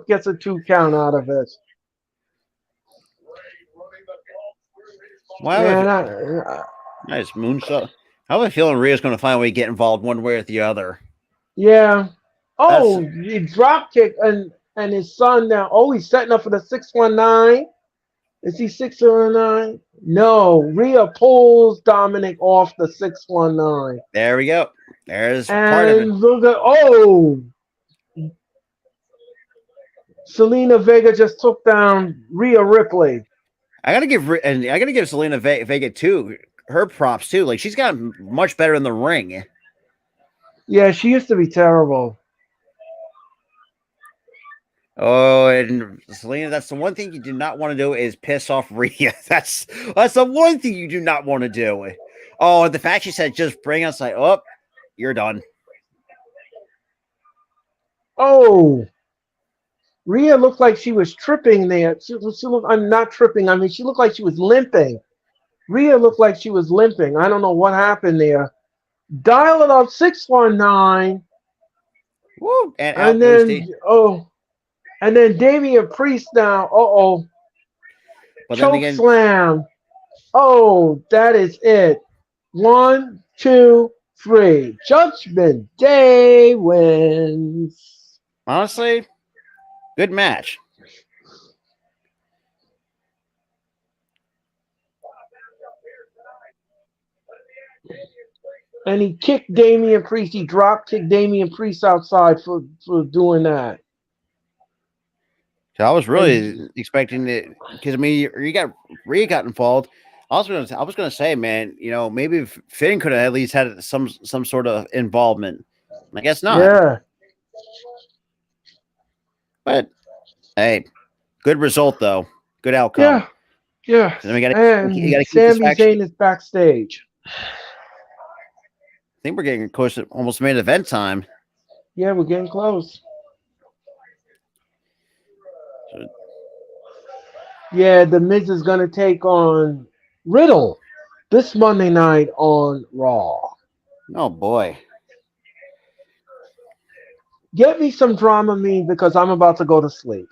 gets a 2 count out of it. Wow, Man, nice moonsault. I have a feeling Rhea's going to finally get involved one way or the other. yeah. Oh, he drop kick and his son now. Oh, he's setting up for the 619. Is he 619? No, Rhea pulls Dominic off the 619. There we go. There's and part of it. Look at Selena Vega just took down Rhea Ripley. I gotta give Selena Vega too her props too. Like she's gotten much better in the ring. Yeah, she used to be terrible. Oh, and Selena, that's the one thing you do not want to do is piss off Rhea. That's the one thing you do not want to do. Oh, and the fact she said just bring us like, oh, you're done. Oh, Rhea looked like she was tripping there. I'm not tripping. I mean, she looked like she was limping. Rhea looked like she was limping. I don't know what happened there. Dial it up 619. Woo! And then and then Damian Priest now. Choke slam. Oh, that is it. 1, 2, 3. Judgment Day wins. Honestly, good match. And he kicked Damian Priest. He drop kicked Damian Priest outside for doing that. So I was really expecting it because I mean Rhea got involved. I was gonna say, man, you know, maybe Finn could have at least had some sort of involvement. I guess not. Yeah. But hey, good result though. Good outcome. Yeah. Yeah. So we gotta keep Sami Zayn is backstage. I think we're getting close to almost main event time. Yeah, we're getting close. Yeah, the Miz is gonna take on Riddle this Monday night on Raw. Oh boy. Get me some drama, me, because I'm about to go to sleep.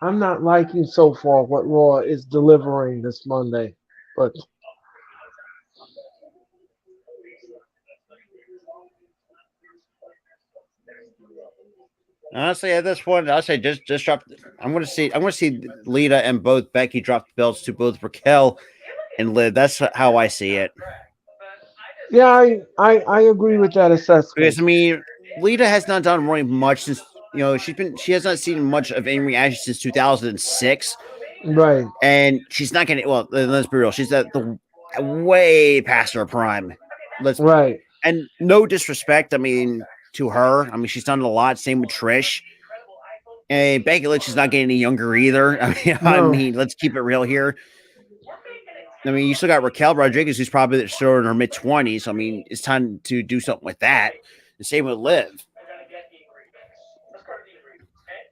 I'm not liking so far what Raw is delivering this Monday. But honestly, at this point, I'll say just drop. I'm going to see Lita and both Becky drop the belts to both Raquel and Liv. That's how I see it. yeah, I agree with that assessment. Because I mean, Lita has not done really much since she has not seen much of any reaction since 2006. Right. And she's not getting let's be real, she's at the way past her prime. Right. And no disrespect, I mean, to her. I mean, she's done a lot. Same with Trish. And Becky Lynch is not getting any younger either. I mean, let's keep it real here. I mean, you still got Raquel Rodriguez, who's probably still in her mid-20s. I mean, it's time to do something with that. The same with Liv.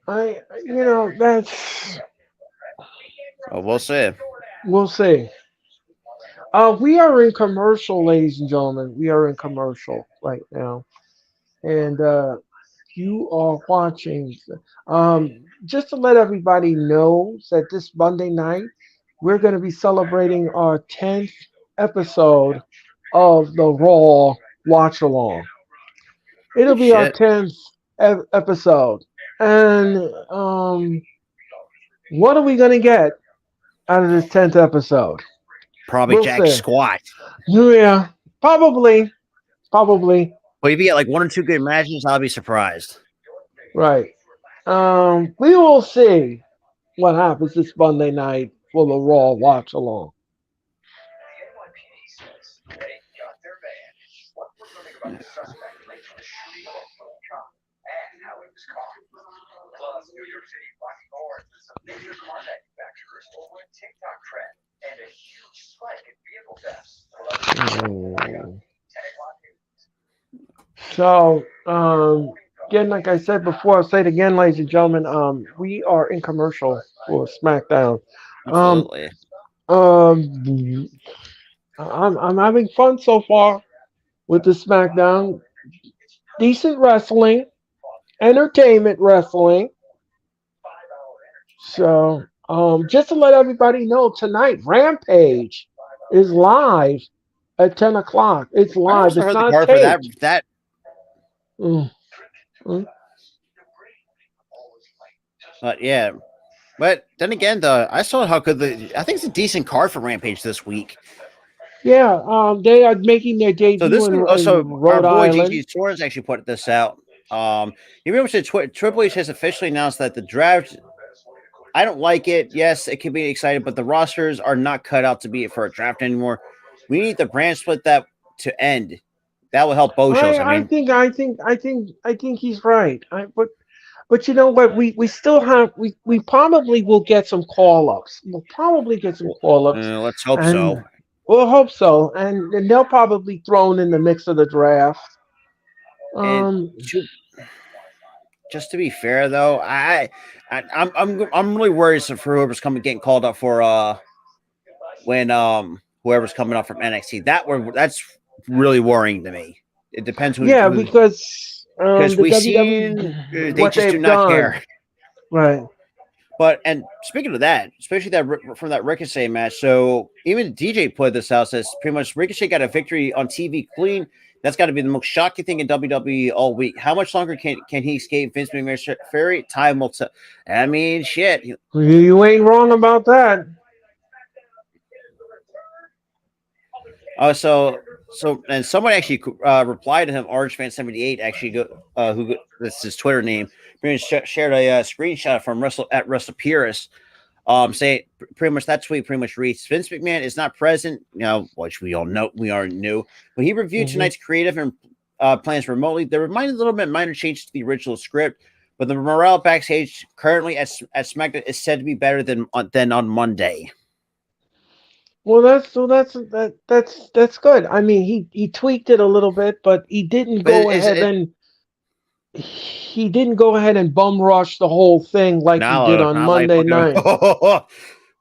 That's. Oh, we'll see. We'll see. We are in commercial, ladies and gentlemen. We are in commercial right now, and you are watching. Just to let everybody know that this Monday night we're going to be celebrating our 10th episode of the Raw Watch Along. It'll be our 10th episode, and what are we going to get out of this 10th episode? Probably Jack Squat. Yeah, probably. But if you get like one or two good matches, I'll be surprised. Right. We will see what happens this Monday night for the Raw Watch Along. New York City Rocky Horse is a major car manufacturers over a TikTok trend and a huge spike in vehicle thefts. So, again, like I said before, I'll say it again, ladies and gentlemen. We are in commercial for Smackdown. Absolutely. I'm having fun so far with the Smackdown. Decent wrestling, entertainment wrestling. So, just to let everybody know, tonight Rampage is live at 10 o'clock. It's live. It's not taped. For that. But yeah, but then again, I saw how good I think it's a decent card for Rampage this week. Yeah, they are making their debut in Rhode Island. Gigi Torres actually put this out. You remember that Triple H has officially announced that the draft. I don't like it. Yes, it can be exciting, but the rosters are not cut out to be for a draft anymore. We need the brand split that to end. That will help both shows. I think he's right. But you know what? We still have we probably will get some call ups. We'll probably get some call ups. Let's hope so. We'll hope so, and they'll probably thrown in the mix of the draft. Just to be fair, though, I'm really worried for whoever's getting called up for when whoever's coming up from NXT. That's really worrying to me. It depends who. Yeah, because we've seen they just do not care. Right. But and speaking of that, especially from that Ricochet match, so even DJ put this out, says pretty much Ricochet got a victory on TV clean. That's got to be the most shocking thing in WWE all week. How much longer can he escape Vince McMahon's fairy? Time will tell. I mean, shit. You ain't wrong about that. So and someone actually replied to him, OrangeFan78, actually, who that's his Twitter name, shared a screenshot from WrestlePurist, saying pretty much that tweet pretty much reads, Vince McMahon is not present, which we all know, we already knew, but he reviewed tonight's creative and plans remotely. They reminded a little bit minor changes to the original script, but the morale backstage currently at SmackDown is said to be better than on Monday. Well, that's good. I mean, he tweaked it a little bit, but he didn't go ahead and bum rush the whole thing like he did on Monday night.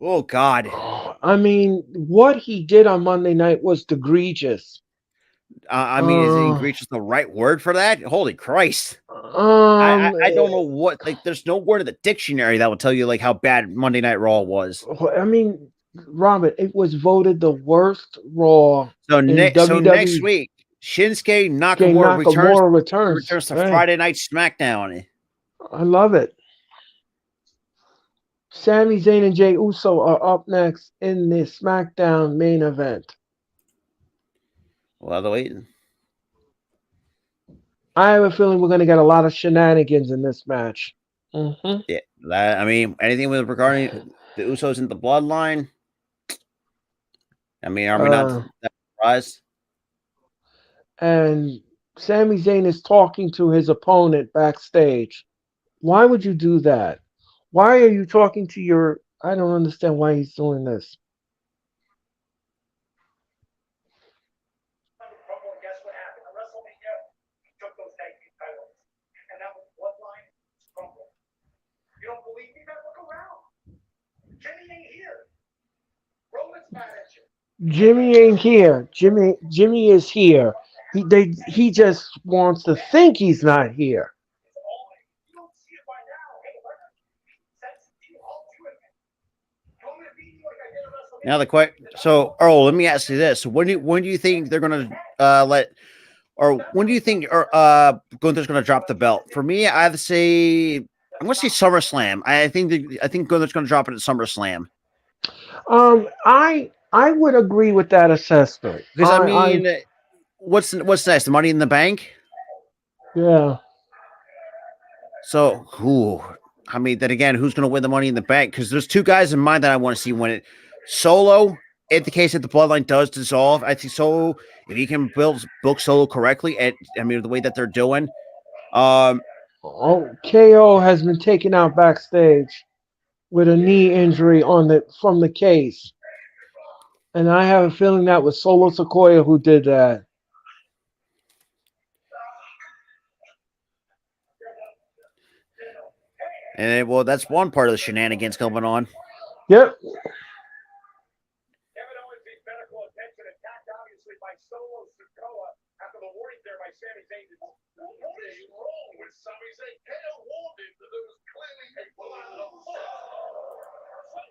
Oh God! I mean, what he did on Monday night was egregious. I mean, is egregious the right word for that? Holy Christ! I don't know what. Like, there's no word in the dictionary that will tell you like how bad Monday Night Raw was. I mean, Robert, it was voted the worst Raw So in next WWE. week, Shinsuke Jay Nakamura Nakamura returns returns. to Right. Friday Night SmackDown. I love it. Sami Zayn and Jey Uso are up next in the SmackDown main event. Well, the waiting. I have a feeling we're going to get a lot of shenanigans in this match. Mm-hmm. Yeah, I mean, anything with regarding the Usos in the bloodline. I mean, are we not that surprised? And Sami Zayn is talking to his opponent backstage. Why would you do that? Why are you talking to your... I don't understand why he's doing this. Jimmy ain't here. Jimmy is here. He just wants to think he's not here. Now the question. So, Earl, let me ask you this: when do you think they're going to let, or when do you think Gunther's going to drop the belt? For me, I have to say I'm going to say SummerSlam. I think Gunther's going to drop it at SummerSlam. I would agree with that assessment. Because I mean, what's next? The Money in the Bank. Yeah. So, I mean, then again, who's going to win the Money in the Bank? Because there's two guys in mind that I want to see win it. Solo, in the case that the bloodline does dissolve, I think Solo, if he can book Solo correctly, and I mean the way that they're doing. KO has been taken out backstage with a knee injury from the case, and I have a feeling that was Solo Sequoia who did that. And well, that's one part of the shenanigans going on. Yep.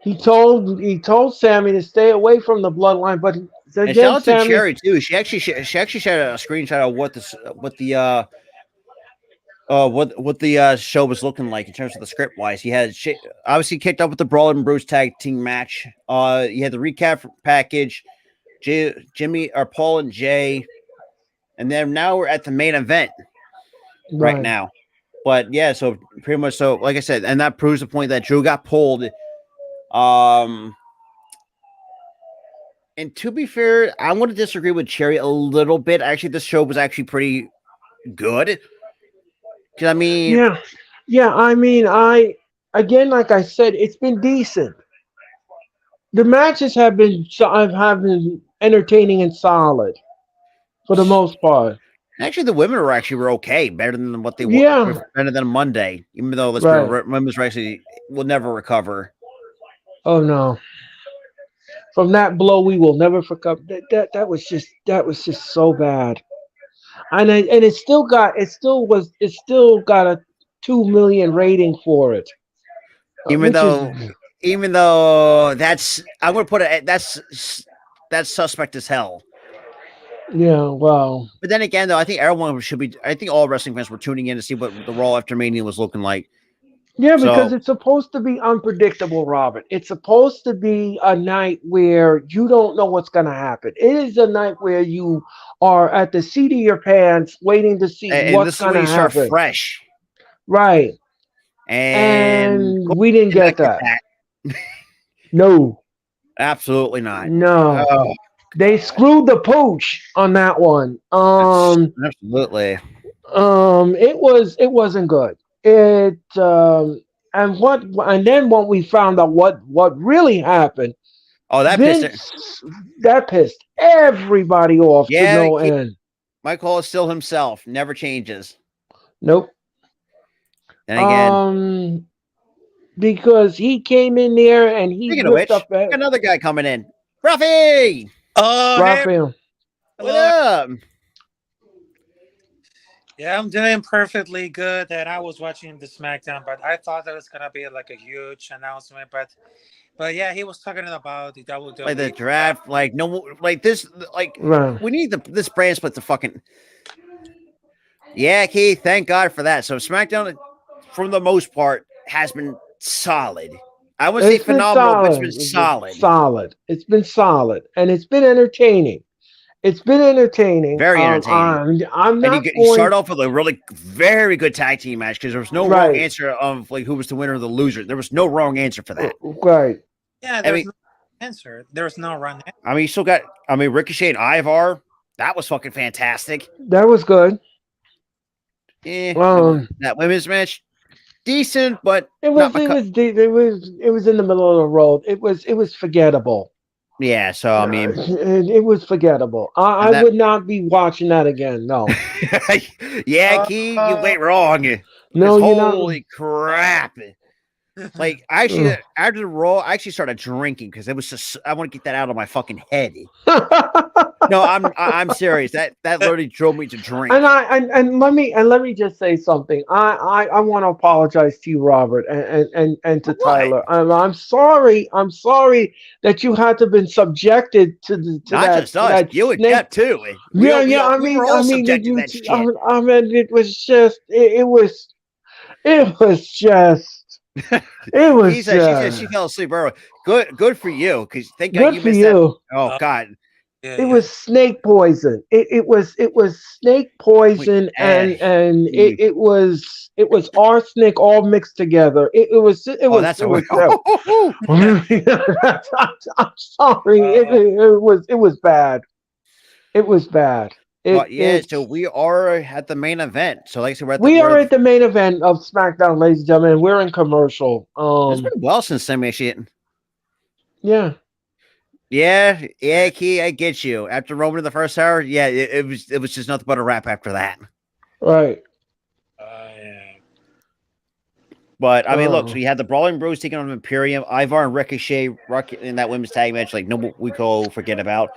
He told Sammy to stay away from the bloodline, but And shout out to Cherry too. She actually shared a screenshot of what the show was looking like in terms of the script wise. He had obviously kicked up with the Brawl and Bruce tag team match. You had the recap package, Jimmy or Paul and Jay, and then now we're at the main event right now. But yeah, so pretty much so, like I said, and that proves the point that Drew got pulled. And to be fair, I'm going to disagree with Cherry a little bit. Actually, this show was actually pretty good. Cause I mean, yeah. I mean, like I said, it's been decent. The matches have been entertaining and solid for the most part. Actually, the women were okay, better than what they were. Better than Monday, even though women's wrestling will never recover. Oh no! From that blow, we will never recover. That was just so bad. And it still got a 2 million rating for it. Even though that's I'm gonna put it that's suspect as hell. Yeah, wow. But then again, though, I think everyone should be. I think all wrestling fans were tuning in to see what the Raw after Mania was looking like. Yeah, because it's supposed to be unpredictable, Robert. It's supposed to be a night where you don't know what's going to happen. It is a night where you are at the seat of your pants waiting to see what's going to happen. Start fresh. Right. And we didn't get that. No. Absolutely not. No. Oh. They screwed the pooch on that one. Absolutely. It wasn't good. And then when we found out what really happened, that pissed everybody off to no end. Michael is still himself, never changes. Nope. And again, because he came in there and he ripped up another guy coming in, Ruffy. Oh, Ruffy. What up? Yeah, I'm doing perfectly good. And I was watching the SmackDown, but I thought that was gonna be like a huge announcement. But But yeah, he was talking about the WWE. Like the draft, like no, like this, like Right. we need this brand split to fucking. Yeah, Keith, thank God for that. So SmackDown, for the most part, has been solid. I wouldn't say It's been phenomenal, but it's solid. been It's been solid. solid. It's been solid, and it's been entertaining. It's been entertaining. Very entertaining. I'm And not you start going. off with a really very good tag team match because there was no wrong Right. answer of like who was the winner or the loser. There was no wrong answer for that. Right. Yeah, I there's mean, no answer. There's no wrong answer. I mean, you still got. I mean, Ricochet and Ivar. That was fucking fantastic. That was good. That women's match, decent, but It not was. my It cup. was. It was in the middle of the road. It was. It was forgettable. Yeah, so I mean, it was forgettable. I that- would not be watching that again. No. yeah, Key, you went wrong. No, you're not. Holy crap! Like, actually, after the Raw, I actually started drinking because it was just I want to get that out of my fucking head. No, I'm serious. That literally drove me to drink. And let me just say something. I want to apologize to you, Robert, and to Tyler. I'm sorry. I'm sorry that you had to been subjected to Not that. just us, that you and snake. Jeff too. Yeah. We were all subjected to that shit. I mean, it was just. It was just. It was She said she fell asleep early. Good for you, because thank God good you for missed you. that. Oh God. Yeah, It was snake poison. It was snake poison, and it was arsenic all mixed together. It was that's a I'm sorry. It was bad. It was bad. But yeah, so we are at the main event. So like I said, We are at the main event of SmackDown, ladies and gentlemen. We're in commercial. It's been well since semi shit. Yeah. Yeah, Key, I get you. After Roman in the first hour, yeah, it was just nothing but a wrap after that. Right. yeah. But I mean, look, so you had the Brawling Bros taking on Imperium, Ivar and Ricochet in that women's tag match, like no we go forget about.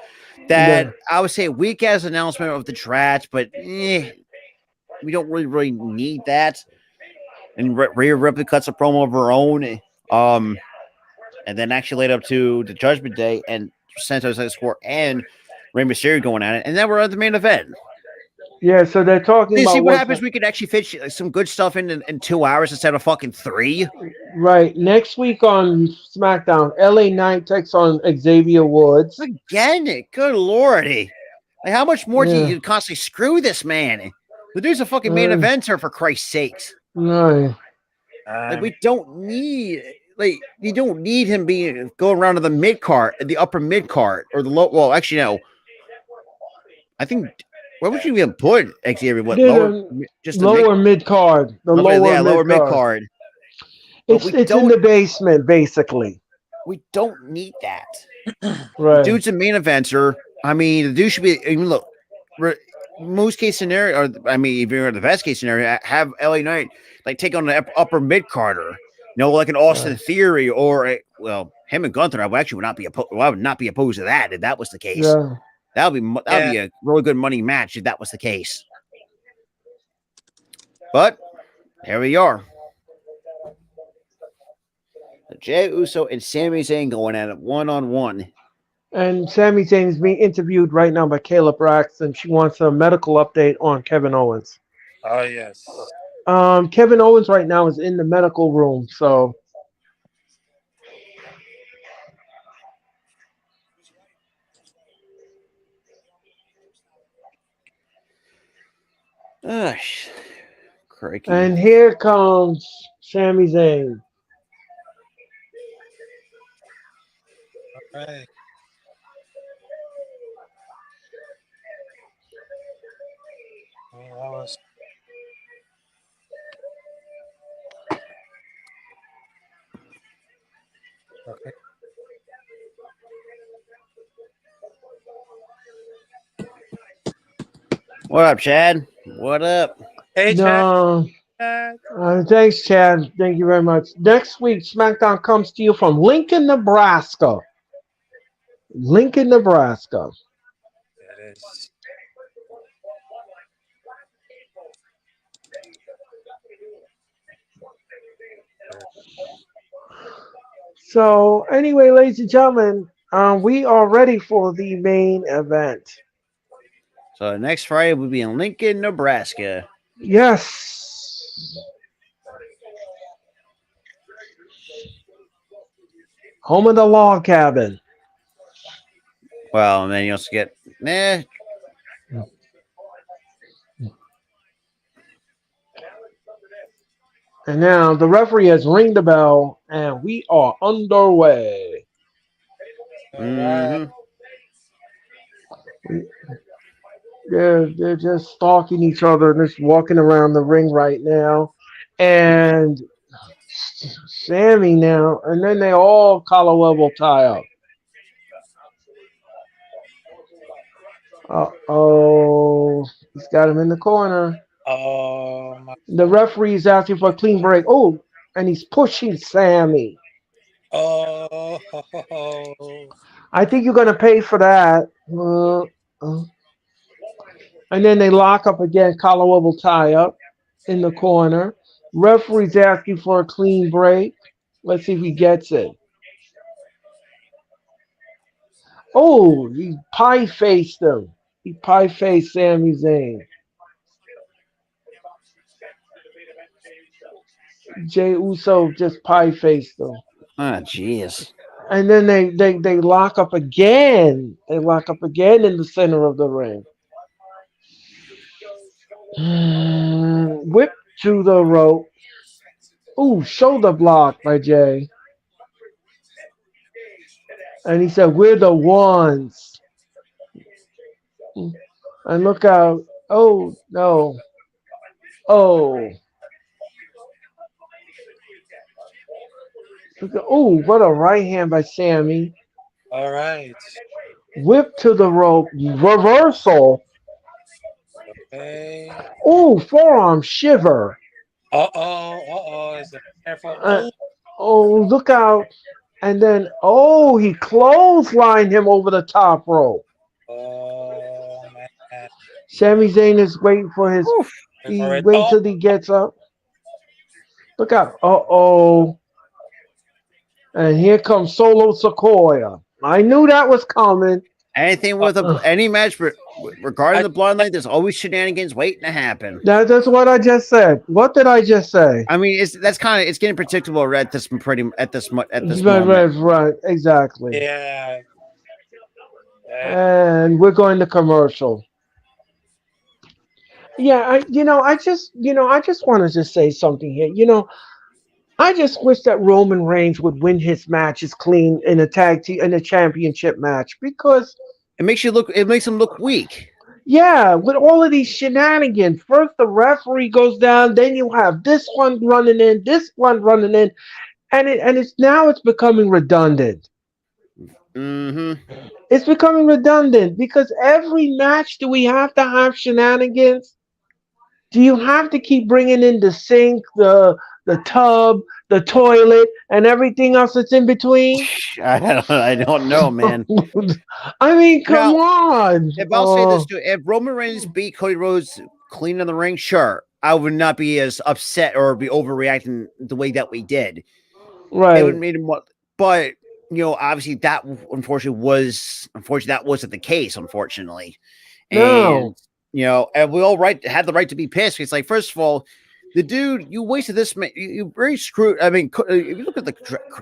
That I would say weak as announcement of the draft, but we don't really need that. And Rhea Ripley cuts a promo of her own. And then actually led up to the Judgment Day and Santos Escobar and Rey Mysterio going at it. And then we're at the main event. Yeah, so they're talking about see what happens. We could actually fit some good stuff in 2 hours instead of fucking 3. Right. Next week on SmackDown, LA Knight takes on Xavier Woods. Again, good lordy. Like, how much more do you constantly screw this man? The dude's a fucking main eventer, for Christ's sakes. Right. Like, we don't need... Like, you don't need him going around to the mid card, the upper mid card, or the low. Well, actually, no. I think where would you even put Xavier? What lower? Just lower mid card. The lower mid card. It's in the basement, basically. We don't need that. Right. The dude's a main eventer. I mean, the dude should be. I mean, look, most case scenario, or I mean, if you're in the best case scenario, have LA Knight like take on the upper mid carder. Like an Austin Theory or him and Gunther. I would not be opposed to that if that was the case. Yeah. That would be a really good money match if that was the case. But here we are. Jey Uso and Sami Zayn going at it 1-on-1. And Sami Zayn is being interviewed right now by Kayla Braxton. She wants a medical update on Kevin Owens. Oh yes. Kevin Owens right now is in the medical room, so crikey. And here comes Sami Zayn. All right. Oh, that was... Okay. What up, Chad? What up? Hey, No. Chad. Thanks, Chad. Thank you very much. Next week, SmackDown comes to you from Lincoln, Nebraska. Lincoln, Nebraska. It is. So anyway, ladies and gentlemen, we are ready for the main event. So next Friday will be in Lincoln, Nebraska. Yes. Home of the log cabin. Well, and then you also get And now the referee has ringed the bell, and we are underway. mhm. They're just stalking each other and just walking around the ring right now. And Sammy now, and then they all collar level tie up. Uh-oh. He's got him in the corner. Oh my. The referee's asking for a clean break. Oh, and he's pushing Sammy. Oh. I think you're going to pay for that. And then they lock up again, collar level tie up in the corner. Referee's asking for a clean break. Let's see if he gets it. Oh, he pie faced him. He pie faced Sami Zayn. Jey Uso just pie faced him. Ah, jeez. And then they lock up again. They lock up again in the center of the ring. Whip to the rope. Ooh, shoulder block by Jay. And he said, "We're the ones." And look out. Oh, no. Oh. Oh, what a right hand by Sammy. All right. Whip to the rope. Reversal. Okay. Oh, forearm shiver. Is it careful? Look out. And then, he clotheslined him over the top rope. Oh, man. Sami Zayn is waiting for his. Wait till he gets up. Look out. And here comes Solo Sequoia. I knew that was coming. Anything with any match regarding the bloodline, there's always shenanigans waiting to happen. That's what I just said. What did I just say? I mean, it's getting predictable at this moment. Right, exactly. Yeah. And we're going to commercial. Yeah, I just want to just say something here. I just wish that Roman Reigns would win his matches clean in a tag team in a championship match because it makes him look weak. Yeah, with all of these shenanigans. First the referee goes down, then you have this one running in, and it's becoming redundant. Mm-hmm. It's becoming redundant because every match do we have to have shenanigans? Do you have to keep bringing in the sink, the tub, the toilet, and everything else that's in between? I don't know, man. I mean, come on. If I'll say this too, if Roman Reigns beat Cody Rhodes clean in the ring, sure, I would not be as upset or be overreacting the way that we did. Right. It would make him, but obviously that wasn't the case, unfortunately. No. And we all had the right to be pissed. It's like, first of all, the dude, you wasted this man. You very screwed. I mean, if you look at the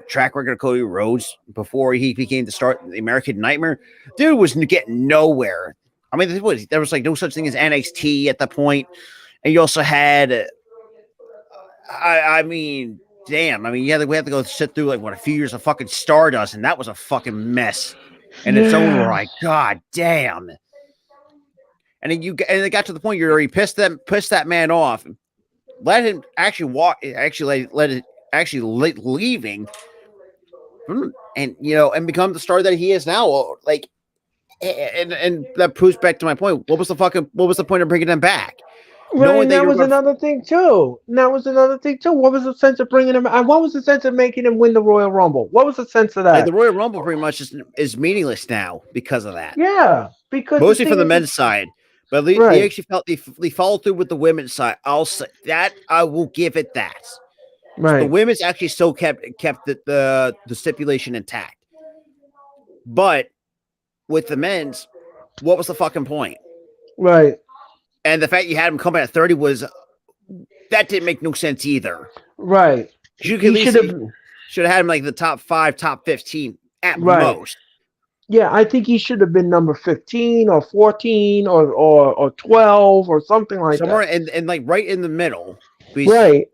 track record of Cody Rhodes before he became the American Nightmare, dude was getting nowhere. I mean, there was like no such thing as NXT at that point, and you also had. I mean, damn. I mean, we had to go sit through a few years of fucking Stardust, and that was a fucking mess in its own right. God damn. And then it got to the point you're already pissed that man off. Let him actually walk. Leaving, and become the star that he is now. Like, and that proves back to my point. What was the point of bringing them back? Right, and that was another thing too. What was the sense of bringing him? And what was the sense of making him win the Royal Rumble? What was the sense of that? Like, the Royal Rumble pretty much is meaningless now because of that. Yeah, because mostly from the men's side. But they actually they followed through with the women's side. I'll say that I will give it that. So the Right. women's actually still kept the stipulation intact. But with the men's, what was the fucking point? Right. And the fact you had him come at 30 was that didn't make no sense either. Right. You could He at least should have. should have had him like the top 5, top 15 at Right. most. Yeah, I think he should have been number 15 or 14 or 12 or something like Somewhere that. and like right in the middle. Right.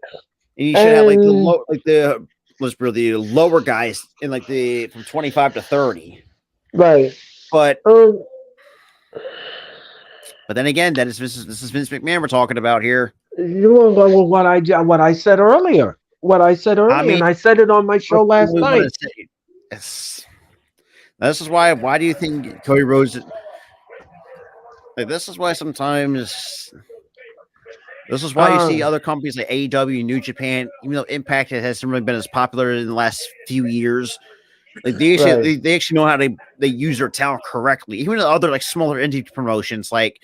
And you should have like the And low, like the lower guys in like the from 25 to 30. right. But Um, then again, this is Vince McMahon we're talking about here. what I said earlier. What I said earlier, I mean, and I said it on my show last night. This is why. Why do you think Cody Rhodes? Like, this is why sometimes. This is why you see other companies like AEW, New Japan, even though Impact hasn't really been as popular in the last few years. Like they actually know how they use their talent correctly. Even the other like smaller indie promotions, like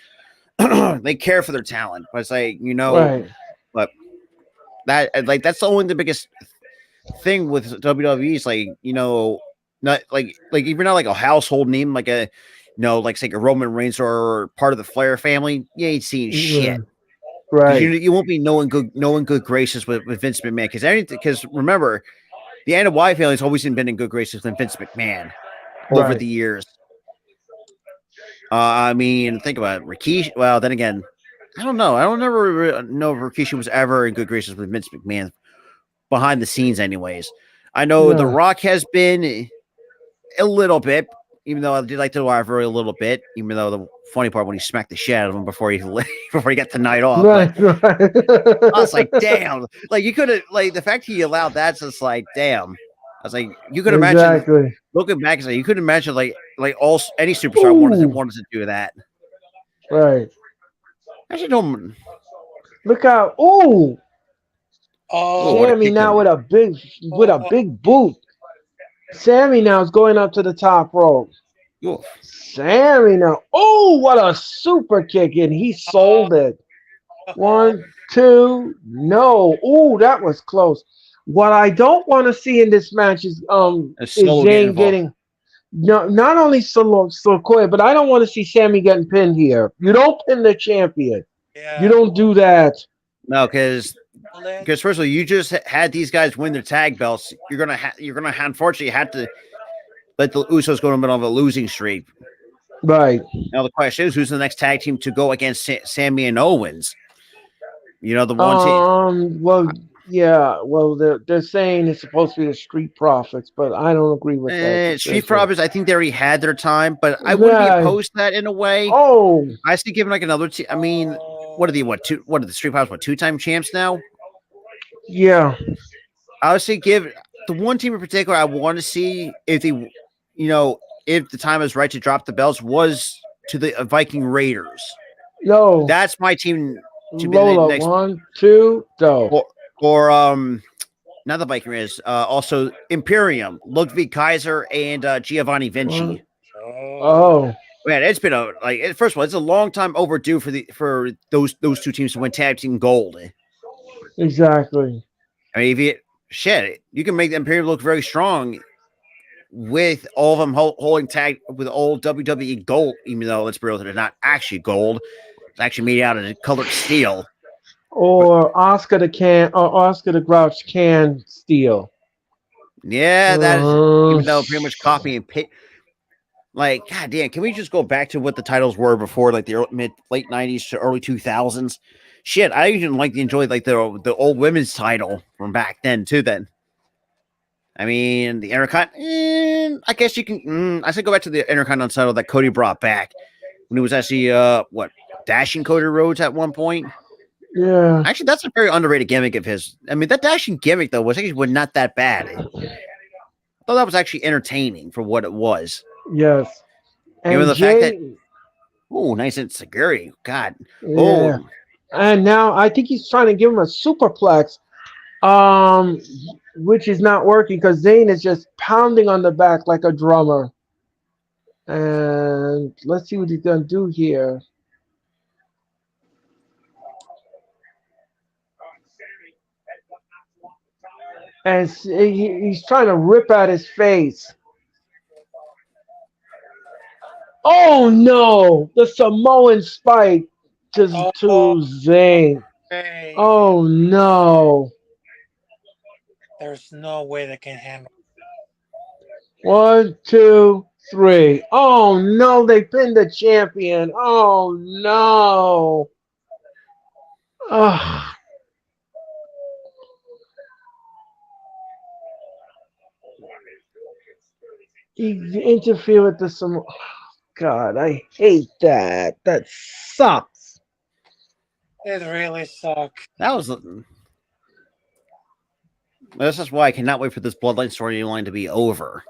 they care for their talent. But it's like Right. but that's the biggest thing with WWE is like not like if you're not like a household name like a like say a Roman Reigns or part of the Flair family, you ain't seeing shit. Right. You won't be knowing good graces with Vince McMahon because remember the Anoa'i family's always been in good graces with Vince McMahon over the years. I mean, think about it. Rikishi. Well, then again, I don't know. I don't ever know if Rikishi was ever in good graces with Vince McMahon behind the scenes. Anyways, I know The Rock has been a little bit, even though I did like the rivalry a little bit. Even though the funny part when he smacked the shit out of him before he got the night off. Right. I was like, damn. Like you could have like the fact he allowed that's just like, damn. I was like, you could imagine looking back and say you could imagine like any superstar wanted to do that. Right. Actually, don't look out! Sammy now with a big boot. Sammy now is going up to the top rope. Oof. Sammy now. Oh, what a super kick! And he sold it. 1, 2, no. Oh, that was close. What I don't want to see in this match is Zayn getting not only Sokoya, but I don't want to see Sammy getting pinned here. You don't pin the champion. Yeah. You don't do that. No, because first of all, you just had these guys win their tag belts. You're gonna unfortunately have to let the Usos go on a losing streak. Right. Now the question is, who's the next tag team to go against Sammy and Owens? The one team. Well, yeah. Well, they're saying it's supposed to be the Street Profits, but I don't agree with that. Street Profits, I think they already had their time, but I wouldn't be opposed to that in a way. Oh, I see giving like another team. I mean, what are the Street Profits? 2-time champs now? Yeah. I would say give the one team in particular I want to see if they, if the time is right to drop the belts was to the Viking Raiders. No, that's my team. To be Lola, the next 1, 2, go. Or not the Viking Raiders. Also Imperium, Ludwig Kaiser, and Giovanni Vinci. Oh. Man, it's been first of all, it's a long time overdue for those two teams to win tag team gold. Exactly. I mean, you can make the Imperium look very strong with all of them holding tag with old WWE gold, even though let's be real, they're not actually gold. It's actually made out of colored steel. Or Oscar the Grouch can steal. Yeah, that is, even though pretty much copy and paste. Like, god damn, can we just go back to what the titles were before, like the late 90s to early 2000s? Shit, I even enjoy like the old women's title from back then too. Then, I mean, the Intercontinental. I guess you can. I said go back to the Intercontinental title that Cody brought back when he was actually dashing Cody Rhodes at one point. Yeah, actually, that's a very underrated gimmick of his. I mean, that dashing gimmick though was actually not that bad. I thought that was actually entertaining for what it was. Yes, and the fact that nice and Seguri, God, yeah. And now I think he's trying to give him a superplex, which is not working because Zayn is just pounding on the back like a drummer. And let's see what he's gonna do here. and he's trying to rip out his face. Oh no! The Samoan spike to Oh, Zayn. hey. Oh no! There's no way they can handle. 1, 2, 3. Oh no! They pinned the champion. Oh no! Ugh. He interfered with the Samoan. God, I hate that. That sucks. It really sucks. That was. This is why I cannot wait for this Bloodline storyline to be over.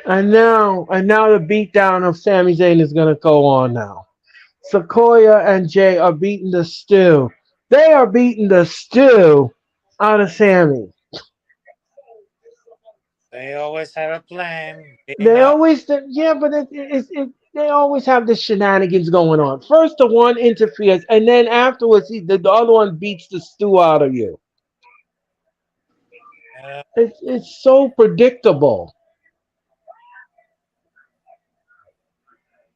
And now the beatdown of Sami Zayn is gonna go on now. Sequoia and Jay are beating the stew. They are beating the stew out of Sami. They always have a plan. They always, yeah, but they always have the shenanigans going on. First, the one interferes, and then afterwards, the other one beats the stew out of you. It's so predictable.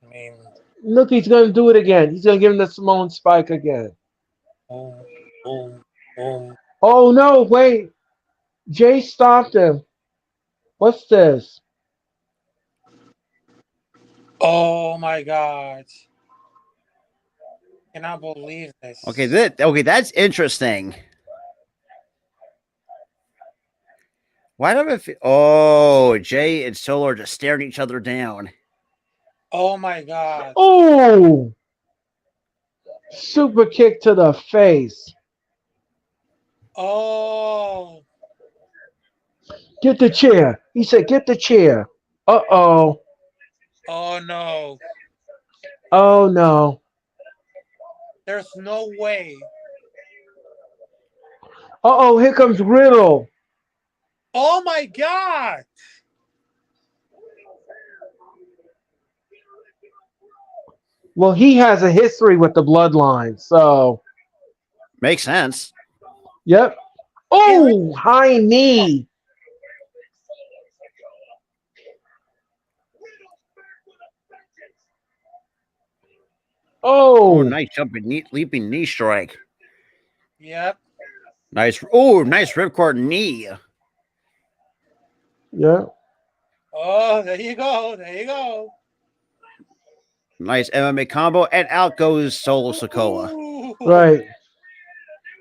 I mean, Look, he's going to do it again. He's going to give him the Simone Spike again. boom, boom, boom. Oh, no, wait. Jay stopped him. What's this? Oh my God! Cannot believe this. Okay, that's interesting. Why do I feel? Oh, Jay and Solo are just staring each other down. Oh my God! Oh! Super kick to the face. Oh! Get the chair. He said, get the chair. Uh-oh. Oh no! Oh, no. There's no way. Uh-oh, here comes Riddle. Oh my God! Well, he has a history with the bloodline, so. Makes sense. Yep. Oh, high knee. Oh, Oh, nice leaping knee strike. Yep. Nice. Oh, nice ripcord knee. yeah. Oh, there you go. There you go. Nice MMA combo, and out goes Solo Sikoa. Ooh. Right.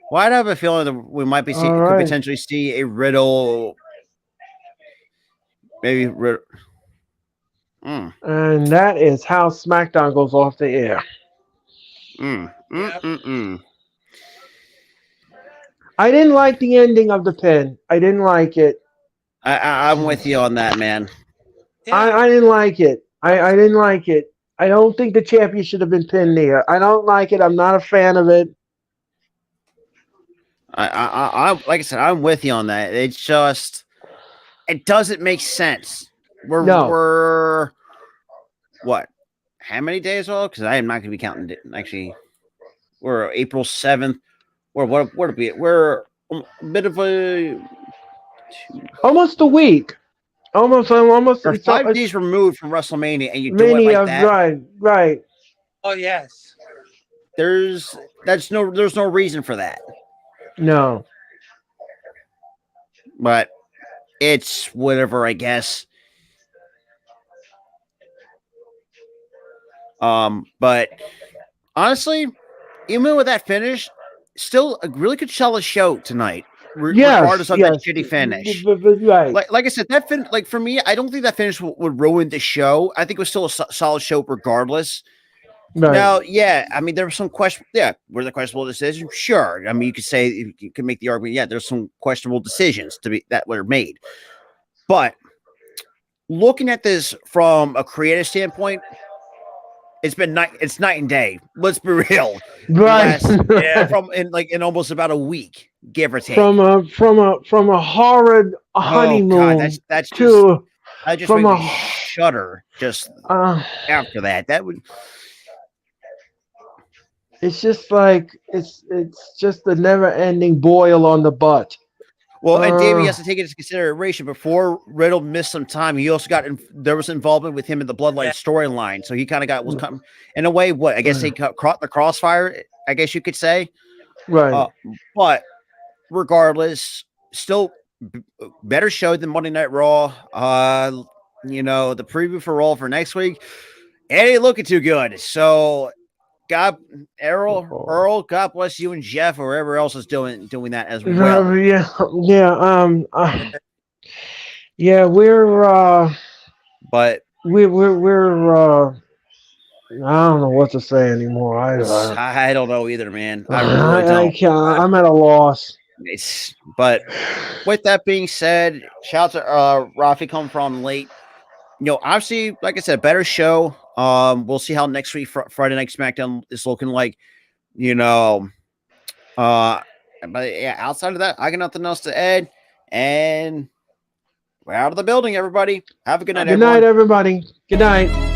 Why do I have a feeling that we might be All right. could potentially see a Riddle, maybe Riddle. And that is how SmackDown goes off the air. I didn't like the ending of the pin. I didn't like it. I'm with you on that, man. Yeah. I didn't like it. I didn't like it. I don't think the champion should have been pinned there. I don't like it. I'm not a fan of it. I like I said, I'm with you on that. It's just, it doesn't make sense. We're what? How many days old? Because I am not going to be counting. Actually, we're April 7th. We're a bit of a almost a week. Almost. We're 5 days removed from WrestleMania, and you do it like that. Right. Oh yes. There's no reason for that. No. But it's whatever, I guess. But honestly, even with that finish, still a really good solid show tonight. Regardless of that shitty finish. Right. Like I said, that for me, I don't think that finish would ruin the show. I think it was still a solid show regardless. Right. Now, yeah, I mean, there was some question. Yeah, were there questionable decisions? Sure. I mean, you could make the argument. Yeah, there's some questionable decisions that were made. But looking at this from a creative standpoint, it's been night. It's night and day. Let's be real. Right. Yeah. From in almost about a week, give or take. From a horrid honeymoon that's just to I just from made a me shudder just after that. That would it's just like it's just a never-ending boil on the butt. well, and Davey has to take it into consideration. Before Riddle missed some time, he also got there was involvement with him in the Bloodline storyline, so he kind of was coming in a way. What I guess he caught the crossfire. I guess you could say, Right. But regardless, still better show than Monday Night Raw. The preview for Raw for next week, it ain't looking too good. So, Earl, God bless you and Jeff, or whoever else is doing that as well. Yeah. Yeah. But We're I don't know what to say anymore. I don't know either, man. I really I don't. can't. I'm at a loss. But with that being said, shout out to Rafi coming from late. Obviously, like I said, better show. We'll see how next week Friday Night SmackDown is looking like. But yeah, outside of that, I got nothing else to add. And we're out of the building, everybody. Have a good night, Good everyone. night, everybody. Good night.